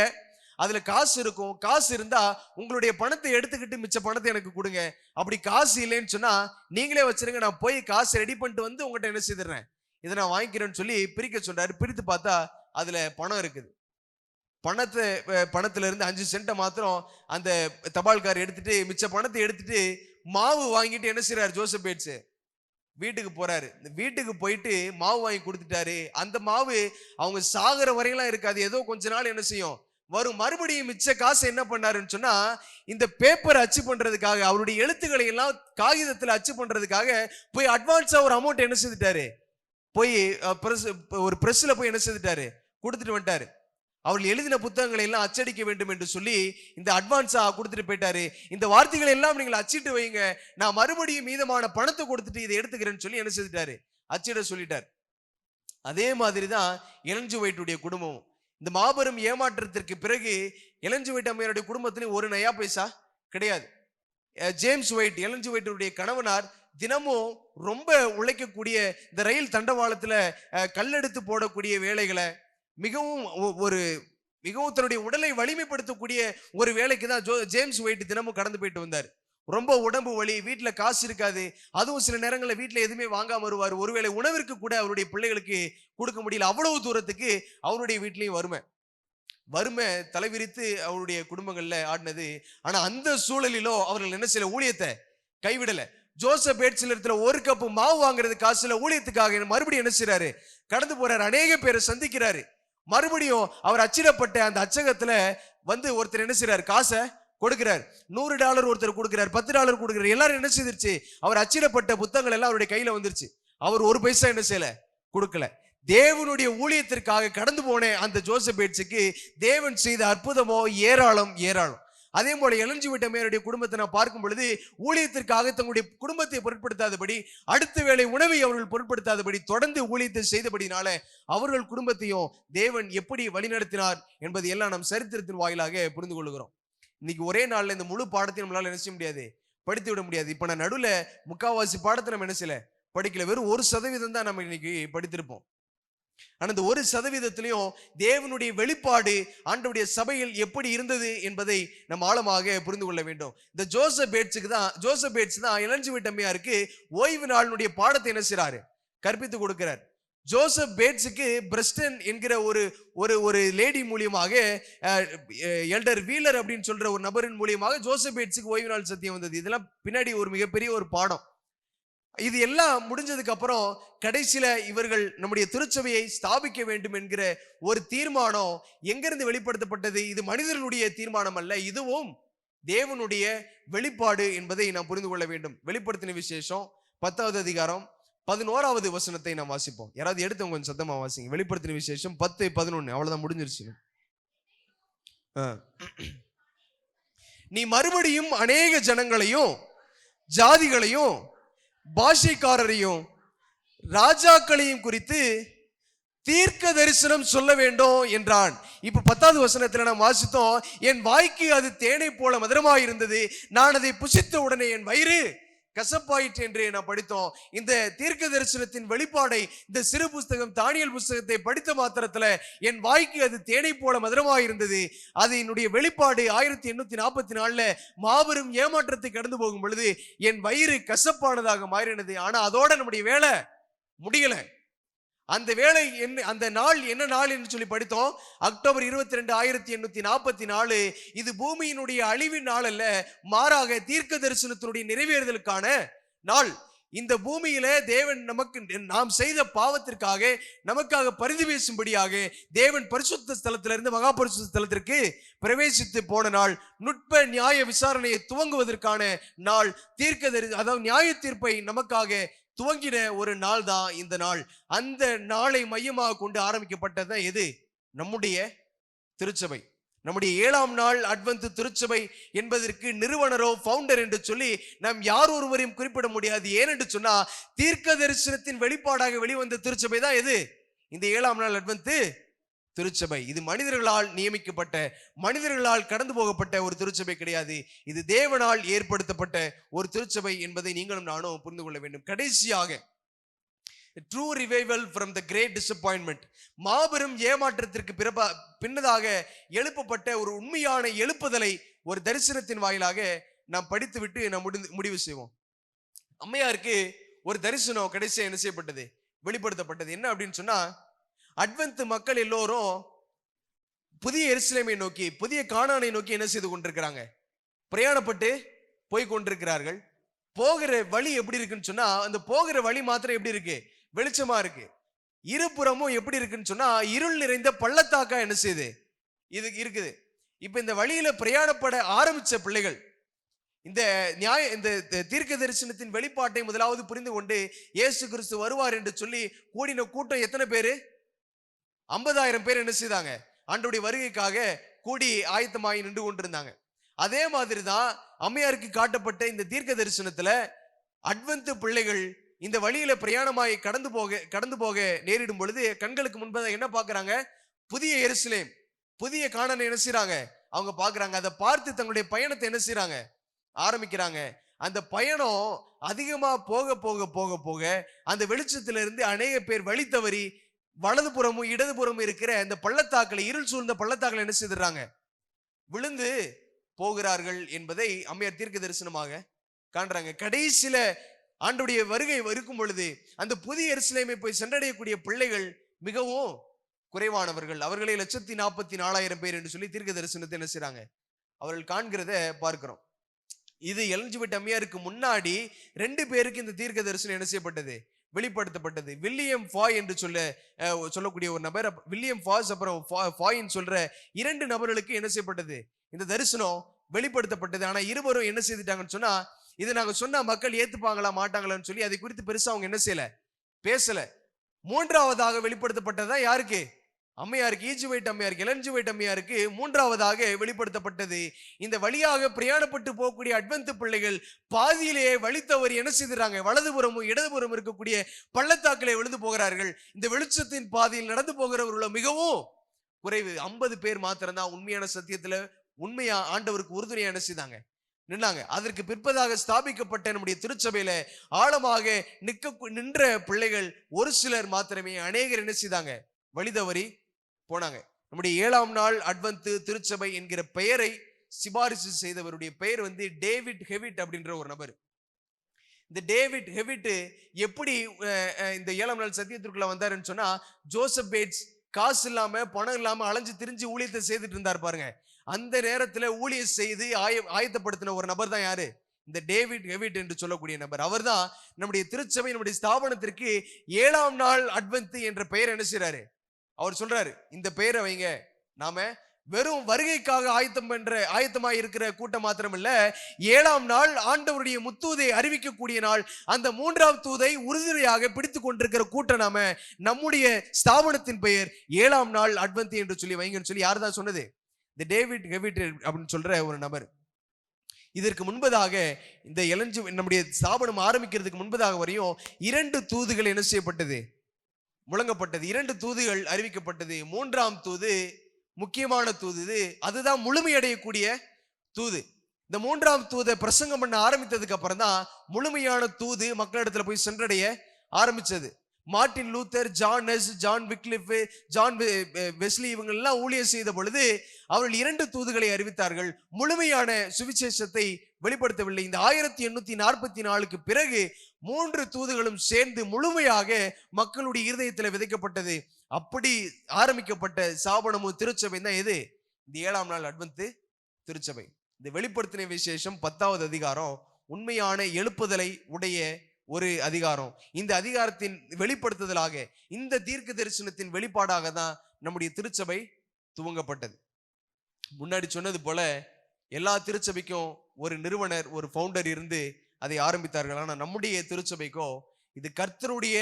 அதுல காசு இருக்கும், காசு இருந்தா உங்களுடைய பணத்தை எடுத்துக்கிட்டு மிச்ச பணத்தை எனக்கு கொடுங்க. அப்படி காசு இல்லைன்னு சொன்னா நீங்களே வச்சிருங்க, நான் போய் காசு ரெடி பண்ணிட்டு வந்து உங்ககிட்ட என்ன செய்துறேன், இதை நான் வாங்கிக்கிறேன்னு சொல்லி பிரிக்க சொல்றாரு. பிரித்து பார்த்தா அதுல பணம் இருக்குது. பணத்துல இருந்து 5 சென்ட்டை மாத்திரம் அந்த தபால்காரர் எடுத்துட்டு மிச்ச பணத்தை எடுத்துட்டு மாவு வாங்கிட்டு என்ன செய்யறாரு, ஜோசபேட்ஸ் வீட்டுக்கு போறாரு. வீட்டுக்கு போயிட்டு மாவு வாங்கி கொடுத்துட்டாரு. அந்த மாவு அவங்க சாகுற வரையெல்லாம் இருக்காது, ஏதோ கொஞ்ச நாள் என்ன செய்யும் வரும். மறுபடியும் மிச்ச காசு என்ன பண்ணாருன்னு சொன்னா, இந்த பேப்பர் அச்சு பண்றதுக்காக, அவருடைய எழுத்துக்களை எல்லாம் காகிதத்துல அச்சு பண்றதுக்காக போய் அட்வான்ஸா ஒரு அமௌண்ட் என்ன செய்துட்டாரு, போய் ஒரு பிரஸ்ல போய் என்ன செய்துட்டாரு, கொடுத்துட்டு வந்துட்டாரு. அவர்கள் எழுதின புத்தகங்களை எல்லாம் அச்சடிக்க வேண்டும் என்று சொல்லி இந்த அட்வான்ஸா கொடுத்துட்டு போயிட்டாரு. இந்த வார்த்தைகளை எல்லாம் நீங்கள் அச்சிட்டு வைங்க, நான் மறுபடியும் மீதமான பணத்தை கொடுத்துட்டு இதை எடுத்துக்கிறேன்னு சொல்லி என்ன செய்துட்டாரு, அச்சிட சொல்லிட்டார். அதே மாதிரிதான் எலஞ்சு வைட்டுடைய குடும்பம். இந்த மாபெரும் ஏமாற்றத்திற்கு பிறகு எலஞ்சு வைட் அம்மையாருடைய குடும்பத்திலும் ஒரு நயா பைசா கிடையாது. ஜேம்ஸ் ஒயிட், எலஞ்சு வைட்டுடைய கணவனார், தினமும் ரொம்ப உழைக்கக்கூடிய, இந்த ரயில் தண்டவாளத்துல கல்லெடுத்து போடக்கூடிய வேலைகளை, மிகவும் தன்னுடைய உடலை வலிமைப்படுத்தக்கூடிய ஒரு வேலைக்கு தான் ஜேம்ஸ் ஒயிட் தினமும் கடந்து போயிட்டு வந்தார். ரொம்ப உடம்பு வலி, வீட்டுல காசு இருக்காது, அதுவும் சில நேரங்களில் வீட்டுல எதுவுமே வாங்காம வருவார். ஒருவேளை உணவிற்கு கூட அவருடைய பிள்ளைகளுக்கு கொடுக்க முடியல, அவ்வளவு தூரத்துக்கு அவருடைய வீட்லயும் வறுமை தலைவிரித்து அவருடைய குடும்பங்கள்ல ஆடினது. ஆனா அந்த சூழலிலோ அவர்கள் என்ன செய்யல, ஊழியத்தை கைவிடல. ஜோசபேட்ஸ் இடத்துல ஒரு கப்பு மாவு வாங்குறது காசுல ஊழியத்துக்காக மறுபடியும் என்ன செய்யறாரு, கடந்து போறாரு. அநேக பேரை சந்திக்கிறாரு. மறுபடியும் அவர் அச்சிடப்பட்ட அந்த அச்சகத்துல வந்து ஒருத்தர் என்ன செய்யறாரு, காசை கொடுக்கிறார். $100 ஒருத்தர் கொடுக்கிறார், $10 கொடுக்கிறார். எல்லாரும் என்ன செய்திருச்சு, அவர் அச்சிடப்பட்ட புத்தகங்கள் எல்லாம் அவருடைய கையில வந்துருச்சு. அவர் ஒரு பைசா என்ன செய்யல, கொடுக்கல. தேவனுடைய ஊழியத்திற்காக கடந்து போன அந்த ஜோசபேட்ஸுக்கு தேவன் செய்த அற்புதமோ ஏராளம் ஏராளம். அதே போல எலஞ்சு வைட் அம்மையாருடைய குடும்பத்தை நான் பார்க்கும் பொழுது ஊழியத்திற்காக தங்களுடைய குடும்பத்தை பொருட்படுத்தாதபடி, அடுத்த வேளை உணவை அவர்கள் பொருட்படுத்தாதபடி தொடர்ந்து ஊழியத்தை செய்தபடினால அவர்கள் குடும்பத்தையும் தேவன் எப்படி வழிநடத்தினார் என்பது எல்லாம் நம் சரித்திரத்தின் வாயிலாக புரிந்து கொள்கிறோம். இன்னைக்கு ஒரே நாள்ல இந்த முழு பாடத்தையும் நம்மளால என்ன செய்ய முடியாது, படித்து விட முடியாது. இப்ப நான் நடுவுல முக்காவாசி பாடத்தை நம்ம என்ன செய்யல, படிக்கல. வெறும் 1% தான் நம்ம இன்னைக்கு படித்திருப்போம். ஆனா இந்த 1%லையும் தேவனுடைய வெளிப்பாடு ஆண்டவருடைய சபையில் எப்படி இருந்தது என்பதை நம்ம ஆழமாக புரிந்து கொள்ள வேண்டும். இந்த ஜோசபேட்ஸ் தான் எலஞ்சு வைட் அம்மையாருக்கு ஓய்வு நாளினுடைய பாடத்தை என்ன செய்றாரு, கற்பித்து கொடுக்கிறார். ஜோசபேட்ஸுக்கு பிரஸ்டன் என்கிற ஒரு லேடி மூலியமாக, எல்டர் வீலர் அப்படின்னு சொல்ற ஒரு நபரின் மூலியமாக ஜோசபேட்ஸுக்கு ஓய்வு நாள் சத்தியம் வந்தது. இதெல்லாம் பின்னாடி ஒரு மிகப்பெரிய ஒரு பாடம். இது எல்லாம் முடிஞ்சதுக்கு அப்புறம் கடைசியில இவர்கள் நம்முடைய திருச்சபையை ஸ்தாபிக்க வேண்டும் என்கிற ஒரு தீர்மானம் எங்கிருந்து வெளிப்படுத்தப்பட்டது? இது மனிதர்களுடைய தீர்மானம் அல்ல, இதுவும் தேவனுடைய வெளிப்பாடு என்பதை நாம் புரிந்து கொள்ள வேண்டும். வெளிப்படுத்தின விசேஷம் 10வது அதிகாரம் 11வது வசனத்தை நாம் வாசிப்போம். யாராவது எடுத்து கொஞ்சம் சத்தமா வாசிங்க. வெளிப்படுத்தின விசேஷம் 10:11. அவ்வளவுதான், முடிஞ்சிருச்சு. ஆ. நீ மறுபடியும் அநேக ஜனங்களையும் ஜாதிகளையும் பாஷைக்காரரையும் ராஜாக்களையும் குறித்து தீர்க்க தரிசனம் சொல்ல வேண்டும் என்றான். இப்ப 10வது வசனத்துல நாம் வாசித்தோம், என் வாய்க்கு அது தேனை போல மதுரமாயிருந்தது, நான் அதை புசித்த உடனே என் வயிறு கசப்பாயிற்று என்று நான் படித்தோம். இந்த தீர்க்க தரிசனத்தின் வெளிப்பாடை இந்த சிறு புஸ்தகம் தானியேல் புஸ்தகத்தை படித்த மாத்திரத்துல என் வாய்க்கு அது தேனை போல மதுரமாயிருந்தது, அது என்னுடைய வெளிப்பாடு 1844 மாபெரும் ஏமாற்றத்தை கடந்து போகும் பொழுது என் வயிறு கசப்பானதாக மாறினது. ஆனா அதோட நம்முடைய வேலை முடியல. அந்த வேலை என்ன, அந்த நாள் என்ன நாள் என்று சொல்லி படித்தோம். அக்டோபர் 22, 1844. இது பூமியினுடைய அழிவின் நாள் அல்ல, மாறாக தீர்க்க தரிசனத்தினுடைய நிறைவேறுதலுக்கான நாள். இந்த பூமியில தேவன் நமக்கு நாம் செய்த பாவத்திற்காக நமக்காக பரிந்து பேசும்படியாக தேவன் பரிசுத்த ஸ்தலத்திலிருந்து மகா பரிசுத்த ஸ்தலத்திற்கு பிரவேசித்து போன நாள். நுட்ப நியாய விசாரணையை துவங்குவதற்கான நாள். அதாவது நியாய தீர்ப்பை நமக்காக துவங்கின ஒரு நாள் தான் இந்த நாள். அந்த நாளை மையமாக கொண்டு ஆரம்பிக்கப்பட்டது எது? நம்முடைய திருச்சபை. நம்முடைய 7ஆம் நாள் அட்வென்த் திருச்சபை என்பதற்கு நிறுவனரோ ஃபவுண்டர் என்று சொல்லி நாம் யார் ஒருவரையும் குறிப்பிட முடியாது. ஏனென்று சொன்னா தீர்க்க தரிசனத்தின் வெளிப்பாடாக வெளிவந்த திருச்சபை தான் எது? இந்த 7ஆம் நாள் அட்வென்த் திருச்சபை. இது மனிதர்களால் நியமிக்கப்பட்ட, மனிதர்களால் கடந்து போகப்பட்ட ஒரு திருச்சபை கிடையாது. இது தேவனால் ஏற்படுத்தப்பட்ட ஒரு திருச்சபை என்பதை நீங்களும் நானும் புரிந்து கொள்ள வேண்டும். கடைசியாக true revival from the great disappointment, மாபெரும் ஏமாற்றத்திற்கு பின்னதாக எழுப்பப்பட்ட ஒரு உண்மையான எழுப்புதலை ஒரு தரிசனத்தின் வாயிலாக நாம் படித்துவிட்டு நாம் முடிவு செய்வோம். அம்மையாருக்கு ஒரு தரிசனம் கடைசியாக என்ன செய்யப்பட்டது? வெளிப்படுத்தப்பட்டது. என்ன அப்படின்னு சொன்னா, அட்வென்த் மக்கள் எல்லோரும் புதிய எருசலேமை நோக்கி, புதிய கானானை நோக்கி என்ன செய்து கொண்டிருக்கிறாங்க? பிரயாணப்பட்டு போய் கொண்டிருக்கிறார்கள். போகிற வழி எப்படி இருக்குன்னு சொன்னா, அந்த போகிற வழி மாத்திரம் எப்படி இருக்கு? வெளிச்சமா இருக்கு. இருபுறமும் எப்படி இருக்குன்னு சொன்னா இருள் நிறைந்த பள்ளத்தாக்கா என்ன செய்யுது? இது இருக்குது. இப்ப இந்த வழியில பிரயாணப்பட ஆரம்பிச்ச பிள்ளைகள் இந்த தீர்க்க தரிசனத்தின் வெளிப்பாட்டை முதலாவது புரிந்து கொண்டு இயேசு கிறிஸ்து வருவார் என்று சொல்லி கூடின கூட்டம் எத்தனை பேரு? 50,000 பேர் என்ன செய்தாங்க? ஆண்டவருடைய வருகைக்காக கூடி ஆயத்தமாகி நின்று கொண்டிருந்தாங்க. அதே மாதிரிதான் அம்மையாருக்கு காட்டப்பட்ட இந்த தீர்க்க தரிசனத்துல அட்வென்த் பிள்ளைகள் இந்த வழியில பிரயாணமாய் கடந்து போக நேரிடும் பொழுது கண்களுக்கு முன்பதாக என்ன பார்க்கறாங்க? புதிய எருசலேம், புதிய கானானை என்ன செய்றாங்க? அவங்க பார்க்கறாங்க. அதை பார்த்து தங்களுடைய பயணத்தை என்ன செய்றாங்க? ஆரம்பிக்கிறாங்க. அந்த பயணம் அதிகமா போக போக போக போக அந்த வெளிச்சத்திலிருந்து அநேக பேர் வழி தவறி வலதுபுறமும் இடதுபுறமும் இருக்கிற அந்த பள்ளத்தாக்களை, இருள் சூழ்ந்த பள்ளத்தாக்களை என்ன செய்துறாங்க? விழுந்து போகிறார்கள் என்பதை அம்மையார் தீர்க்க தரிசனமாக காண்றாங்க. கடைசியில ஆண்டவருடைய வருகை இருக்கும் பொழுது அந்த புதிய எருசலேமை போய் சென்றடையக்கூடிய பிள்ளைகள் மிகவும் குறைவானவர்கள். அவர்களே 144,000 பேர் என்று சொல்லி தீர்க்க தரிசனத்தை என்ன செய்றாங்க? அவர்கள் காண்கிறத பார்க்கிறோம். இது எலிஜபெத் அம்மையாருக்கு முன்னாடி 2 பேருக்கு இந்த தீர்க்க தரிசனம் என்ன செய்யப்பட்டது? வெளிப்படுத்தப்பட்டது. வில்லியம் ஃபாய் என்று சொல்லக்கூடிய ஒரு நபர், வில்லியம் ஃபாஸ் அப்புறம் ஃபாயின் சொல்ற 2 நபர்களுக்கு என்ன செய்யப்பட்டது? இந்த தரிசனம் வெளிப்படுத்தப்பட்டது. ஆனா இருவரும் என்ன செய்துட்டாங்கன்னு சொன்னா, இதை நாங்க சொன்னா மக்கள் ஏத்துப்பாங்களா மாட்டாங்களான்னு சொல்லி அதை குறித்து பெருசா அவங்க என்ன செய்யல, பேசல. 3ஆவதாக வெளிப்படுத்தப்பட்டதுதான் யாருக்கு? அம்மையாருக்கு, ஈஜுவைட் அம்மையாருக்கு, எலிஜபெத் அம்மையாருக்கு 3ஆவதாக வெளிப்படுத்தப்பட்டது. இந்த வழியாக பிரயாணப்பட்டு போகக்கூடிய அட்வென்த் பிள்ளைகள் பாதியிலேயே வழி தவறி என்ன செய்துறாங்க? வலதுபுறமும் இடதுபுறம் இருக்கக்கூடிய பள்ளத்தாக்களை விழுந்து போகிறார்கள். இந்த வெளிச்சத்தின் பாதையில் நடந்து போகிறவர்கள் மிகவும் குறைவு. 50 பேர் மாத்திரம்தான் உண்மையான சத்தியத்துல உண்மையா ஆண்டவருக்கு உறுதுணையா என்ன செய்தாங்க? நின்னாங்க. அதற்கு பிற்பதாக ஸ்தாபிக்கப்பட்ட நம்முடைய திருச்சபையில ஆழமாக நின்ற பிள்ளைகள் ஒரு சிலர் மாத்திரமே. அநேகர் என்ன செய்தாங்க? வழி தவறி போனாங்க. நம்முடைய 7ஆம் நாள் அட்வென்த் திருச்சபை என்கிற பெயரை சிபாரிசு செய்தவருடைய பெயர் டேவிட் ஹெவிட் அப்படின்ற ஒரு நபர். இந்த டேவிட் ஹெவிட் எப்படி இந்த 7ஆம் நாள் சத்தியத்திற்குள்ள வந்தாருன்னு சொன்னா, ஜோசப் பேட்ஸ் காசு இல்லாம பணம் இல்லாம அலைஞ்சு திரிஞ்சு ஊழியத்தை செய்துட்டு இருந்தார் பாருங்க. அந்த நேரத்துல ஊழியம் செய்து ஆயத்தப்படுத்தின ஒரு நபர் தான் யாரு? இந்த டேவிட் ஹெவிட் என்று சொல்லக்கூடிய நபர். அவர் தான் நம்முடைய திருச்சபை, நம்முடைய ஸ்தாபனத்திற்கு 7ஆம் நாள் அட்வென்த் என்ற பெயர் என்ன செய்யறாரு? அவர் சொல்றாரு, இந்த பெயரை வைங்க. நாம வெறும் வருகைக்காக ஆயத்தமாய் இருக்கிற கூட்டம் மாத்திரம் இல்ல, 7ஆம் நாள் ஆண்டவருடைய முத்தூதை அறிவிக்கக்கூடிய நாள். அந்த 3ஆம் தூதை உறுதியாக பிடித்துக் கொண்டிருக்கிற கூட்டம் நாம. நம்முடைய ஸ்தாபனத்தின் பெயர் 7ஆம் நாள் அட்வென்த் என்று சொல்லி வைங்கன்னு சொல்லி யார் தான் சொன்னது? இந்த டேவிட் கெவிட் அப்படின்னு சொல்ற ஒரு நபர். இதற்கு முன்பதாக இந்த நம்முடைய ஸ்தாபனம் ஆரம்பிக்கிறதுக்கு முன்பதாக வரையும் 2 தூதுகள் என்ன செய்யப்பட்டது, முழங்கப்பட்டது. 2 தூதுகள் அறிவிக்கப்பட்டது. 3ஆம் தூது முக்கியமான தூது, அதுதான் முழுமையடையக்கூடிய தூது. இந்த 3ஆம் தூதை பிரசங்கம் பண்ண ஆரம்பித்ததுக்கு அப்புறம் தான் முழுமையான தூது மக்களிடத்துல போய் சென்றடைய ஆரம்பிச்சது. மார்ட்டின் லூத்தர், ஜான் நெஸ், ஜான் விக்லிஃப், ஜான் வெஸ்லி இவங்க எல்லாம் ஊழியம் செய்த பொழுது அவர்கள் 2 தூதுகளை அறிவித்தார்கள். முழுமையான சுவிசேஷத்தை வெளிப்படுத்தவில்லை. இந்த 1844க்கு பிறகு 3 தூதுகளும் சேர்ந்து முழுமையாக மக்களுடைய இருதயத்தில் விதைக்கப்பட்டது. அப்படி ஆரம்பிக்கப்பட்ட ஸ்தாபனமும் திருச்சபை தான் எது, இந்த 7ஆம் நாள் அட்வென்த் திருச்சபை. இந்த வெளிப்படுத்தின விசேஷம் 10வது அதிகாரம் உண்மையான எழுப்புதலை உடைய ஒரு அதிகாரம். இந்த அதிகாரத்தின் வெளிப்படுத்துதலாக, இந்த தீர்க்க தரிசனத்தின் வெளிப்பாடாக தான் நம்முடைய திருச்சபை துவங்கப்பட்டது. முன்னாடி சொன்னது போல எல்லா திருச்சபைக்கும் ஒரு நிறுவனர், ஒரு ஃபவுண்டர் இருந்து அதை ஆரம்பித்தார்கள். ஆனா நம்முடைய திருச்சபைக்கோ இது கர்த்தருடைய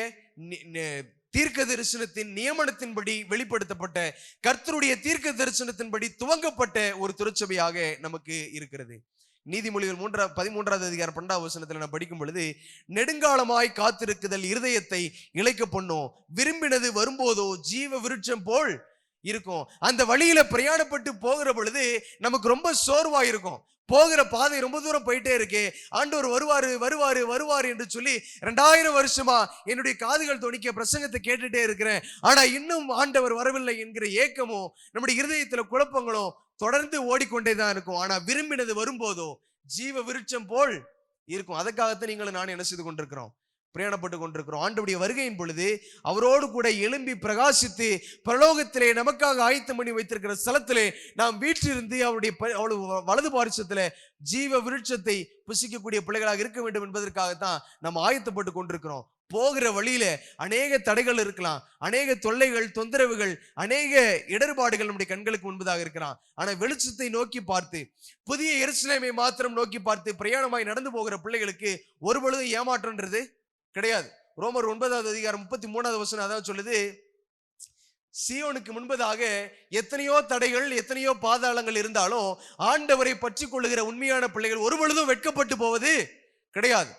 தீர்க்க தரிசனத்தின் நியமனத்தின்படி வெளிப்படுத்தப்பட்ட, கர்த்தருடைய தீர்க்க தரிசனத்தின்படி துவங்கப்பட்ட ஒரு திருச்சபையாக நமக்கு இருக்கிறது. நீதிமொழிகள் 13வது அதிகாரம் 12வது வசனத்துல நான் படிக்கும் பொழுது, நெடுங்காலமாய் காத்திருக்குதல் இருதயத்தை இளைக்க பண்ணும், விரும்பினது வரும்போதோ ஜீவ விருட்சம் போல் இருக்கும். அந்த வழியில பிரயாணப்பட்டு போகிற பொழுது நமக்கு ரொம்ப சோர்வா இருக்கும். போகிற பாதை ரொம்ப தூரம் போயிட்டே இருக்கு, ஆண்டவர் வருவாரு வருவாரு வருவாரு என்று சொல்லி 2000 வருஷமா என்னுடைய காதுகள் தொனிக்க பிரசங்கத்தை கேட்டுட்டே இருக்கிறேன். ஆனா இன்னும் ஆண்டவர் வரவில்லை என்கிற ஏக்கமும் நம்முடைய இருதயத்துல குழப்பங்களும் தொடர்ந்து ஓடிக்கொண்டேதான் இருக்கும். ஆனா விரும்பினது வரும்போதோ ஜீவ விருட்சம் போல் இருக்கும். அதுக்காகத்தான் நீங்களும் நானும் என்ன செய்து கொண்டிருக்கிறோம், பிரயாணப்பட்டு கொண்டிருக்கிறோம். ஆண்டவருடைய வருகையின் பொழுது அவரோடு கூட எழும்பி பிரகாசித்து பரலோகத்திலே நமக்காக ஆயத்தம் பண்ணி வைத்திருக்கிற ஸ்தலத்திலே நாம் வீற்றிருந்து அவருடைய வலது பாரிசத்திலே ஜீவ விருட்சத்தை புசிக்கக்கூடிய பிள்ளைகளாக இருக்க வேண்டும் என்பதற்காகத்தான் நாம் ஆயத்தப்பட்டு கொண்டிருக்கிறோம். போகிற வழியில அநேக தடைகள் இருக்கலாம், அநேக தொல்லைகள், தொந்தரவுகள், அநேக இடர்பாடுகள் நம்முடைய கண்களுக்கு முன்பதாக இருக்கிறான். ஆனா வெளிச்சத்தை நோக்கி பார்த்து, புதிய எருசலேமை மாத்திரம் நோக்கி பார்த்து பிரயாணமாய் நடந்து போகிற பிள்ளைகளுக்கு ஒரு பொழுதும் ஏமாற்றம்ன்றது கிடையாது. ரோமர் 9வது அதிகாரம் 33வது வசனம் அதாவது சொல்லுது, சீயோனுக்கு முன்பதாக எத்தனையோ தடைகள், எத்தனையோ பாதாளங்கள் இருந்தாலும் ஆண்டவரை பற்றி கொள்ளுகிற உண்மையான பிள்ளைகள் ஒரு பொழுதும் வெட்கப்பட்டு போவது கிடையாது.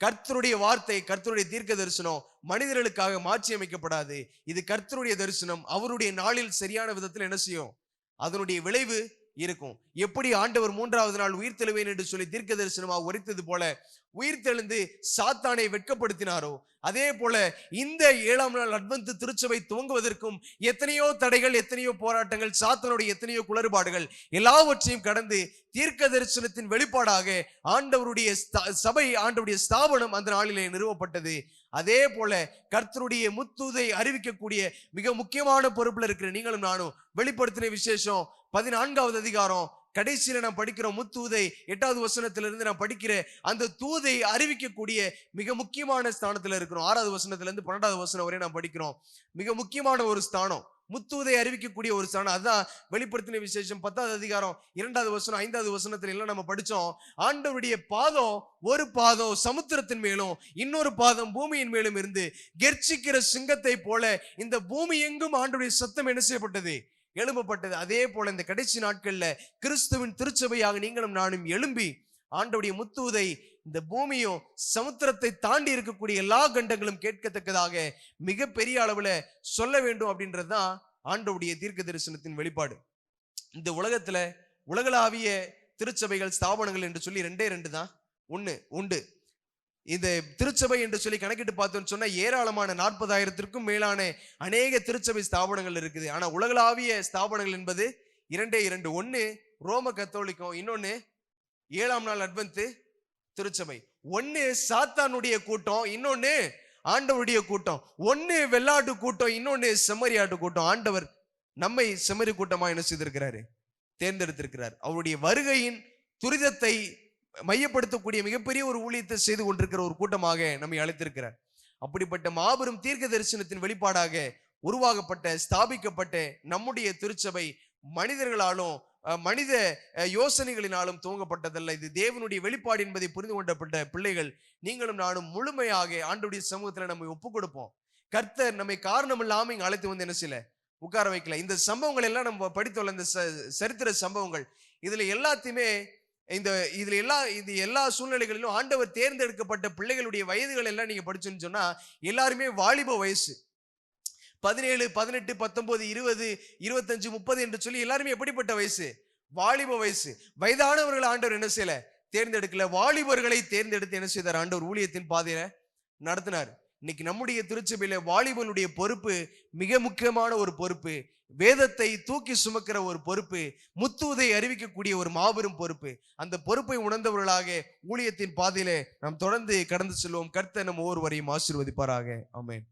கர்த்தருடைய வார்த்தை, கர்த்தருடைய தீர்க்க தரிசனம் மனிதர்களுக்காக மாற்றி அமைக்கப்படாது. இது கர்த்தருடைய தரிசனம். அவருடைய நாளில் சரியான விதத்தில் என்ன செய்யும், அதனுடைய விளைவு இருக்கும். எப்படி ஆண்டவர் 3வது நாள் உயிர் தெழுவேன் என்று சொல்லி தீர்க்க தரிசனமாக உரைத்தது போல உயிர்த்தெழுந்து சாத்தானை வெட்கப்படுத்தினாரோ, அதே போல இந்த 7ஆம் நாள் அட்வென்த் திருச்சபை துவங்குவதற்கும் எத்தனையோ தடைகள், எத்தனையோ போராட்டங்கள், சாத்தானுடைய எத்தனையோ குளறுபாடுகள் எல்லாவற்றையும் கடந்து தீர்க்க தரிசனத்தின் வெளிப்பாடாக ஆண்டவருடைய சபை, ஆண்டவருடைய ஸ்தாபனம் அந்த நாளிலே நிறுவப்பட்டது. அதே போல கர்த்தருடைய முத்தூதை அறிவிக்கக்கூடிய மிக முக்கியமான பொறுப்புல இருக்கிற நீங்களும் நானும் வெளிப்படுத்தின விசேஷம் 14வது அதிகாரம் கடைசியில நான் படிக்கிறோம். முத்தூதை 8வது வசனத்திலிருந்து நான் படிக்கிற அந்த தூதை அறிவிக்கக்கூடிய மிக முக்கியமான ஸ்தானத்துல இருக்கிறோம். 6வது வசனத்திலிருந்து 12வது வசனம் வரை நான் படிக்கிறோம். மிக முக்கியமான ஒரு ஸ்தானம், முத்தூதை அறிவிக்கக்கூடிய ஒரு ஸ்தானம். அதுதான் வெளிப்படுத்தின விசேஷம் 10வது அதிகாரம் 2வது வசனம் 5வது வசனத்துல எல்லாம் நம்ம படிச்சோம். ஆண்டவருடைய பாதம் ஒரு பாதம் சமுத்திரத்தின் மேலும் இன்னொரு பாதம் பூமியின் மேலும் இருந்து கெர்ச்சிக்கிற சிங்கத்தை போல இந்த பூமி எங்கும் ஆண்டவருடைய சத்தம் என்ன செய்யப்பட்டது, எழும்பப்பட்டது. அதே போல இந்த கடைசி நாட்கள்ல கிறிஸ்துவின் திருச்சபையாக நீங்களும் நானும் எழும்பி ஆண்டவருடைய முத்தூதை இந்த பூமியும் சமுத்திரத்தை தாண்டி இருக்கக்கூடிய எல்லா கண்டங்களும் கேட்கத்தக்கதாக மிக பெரிய அளவுல சொல்ல வேண்டும் அப்படின்றதுதான் ஆண்டவருடைய தீர்க்க தரிசனத்தின் வெளிப்பாடு. இந்த உலகத்துல உலகளாவிய திருச்சபைகள், ஸ்தாபனங்கள் என்று சொல்லி 2 தான் உண்டு. இந்த திருச்சபை என்று சொல்லி கணக்கிட்டு பார்த்தோம்னு சொன்னா ஏராளமான 40,000த்திற்கும் மேலான அநேக திருச்சபை ஸ்தாபனங்கள் இருக்குது. ஆனா உலகளாவிய ஸ்தாபனங்கள் என்பது 2. ஒன்னு ரோம கத்தோலிக்கம், இன்னொன்னு 7ஆம் நாள் அட்வென்த் திருச்சபை. ஒன்னு சாத்தானுடைய கூட்டம், இன்னொன்னு ஆண்டவருடைய கூட்டம். ஒன்னு வெள்ளாட்டு கூட்டம், இன்னொன்னு செம்மறியாட்டு கூட்டம். ஆண்டவர் நம்மை செம்மறி கூட்டமா என்ன செய்திருக்கிறாரு, தேர்ந்தெடுத்திருக்கிறார். அவருடைய வருகையின் துரிதத்தை மையப்படுத்தக்கூடிய மிகப்பெரிய ஒரு ஊழியத்தை செய்து கொண்டிருக்கிற ஒரு கூட்டமாக நம்மை அழைத்திருக்கிறார். அப்படிப்பட்ட மாபெரும் தீர்க்க தரிசனத்தின் வெளிப்பாடாக உருவாக்கப்பட்ட, ஸ்தாபிக்கப்பட்ட நம்முடைய திருச்சபை மனிதர்களாலும் மனித யோசனைகளினாலும் துவங்கப்பட்டதல்ல. இது தேவனுடைய வெளிப்பாடு என்பதை புரிந்து கொண்டப்பட்ட பிள்ளைகள் நீங்களும் நானும் முழுமையாக ஆண்டவருடைய சமூகத்துல நம்மை ஒப்புக் கொடுப்போம். கர்த்தர் நம்மை காரணம் இல்லாம இங்க அழைத்து வந்து என்ன செய்யல, உட்கார வைக்கல. இந்த சம்பவங்கள் எல்லாம் நம்ம படித்தோம்ல, இந்த சரித்திர சம்பவங்கள், இதுல எல்லாத்தையுமே இது எல்லா சூழ்நிலைகளிலும் ஆண்டவர் தேர்ந்தெடுக்கப்பட்ட பிள்ளைகளுடைய வயதுகள் எல்லாம் நீங்க படிச்சுன்னு சொன்னா எல்லாருமே வாலிப வயசு. 17, 18, 19, 20, 25, 30 என்று சொல்லி எல்லாருமே எப்படிப்பட்ட வயசு? வாலிப வயசு. வயதானவர்கள் ஆண்டவர் என்ன செய்யல? தேர்ந்தெடுக்கல. வாலிபர்களை தேர்ந்தெடுத்து என்ன செய்தார்? ஆண்டவர் ஊழியத்தின் பாதையில நடத்தினார். இன்னைக்கு நம்முடைய திருச்சபையில வாலிபனுடைய பொறுப்பு மிக முக்கியமான ஒரு பொறுப்பு. வேதத்தை தூக்கி சுமக்கிற ஒரு பொறுப்பு, முத்துவதை அறிவிக்கக்கூடிய ஒரு மாபெரும் பொறுப்பு. அந்த பொறுப்பை உணர்ந்தவர்களாக ஊழியத்தின் பாதையில நாம் தொடர்ந்து கடந்து செல்வோம். கர்த்தர் நம் ஒவ்வொருவரையும் ஆசீர்வதிப்பாராக. ஆமென்.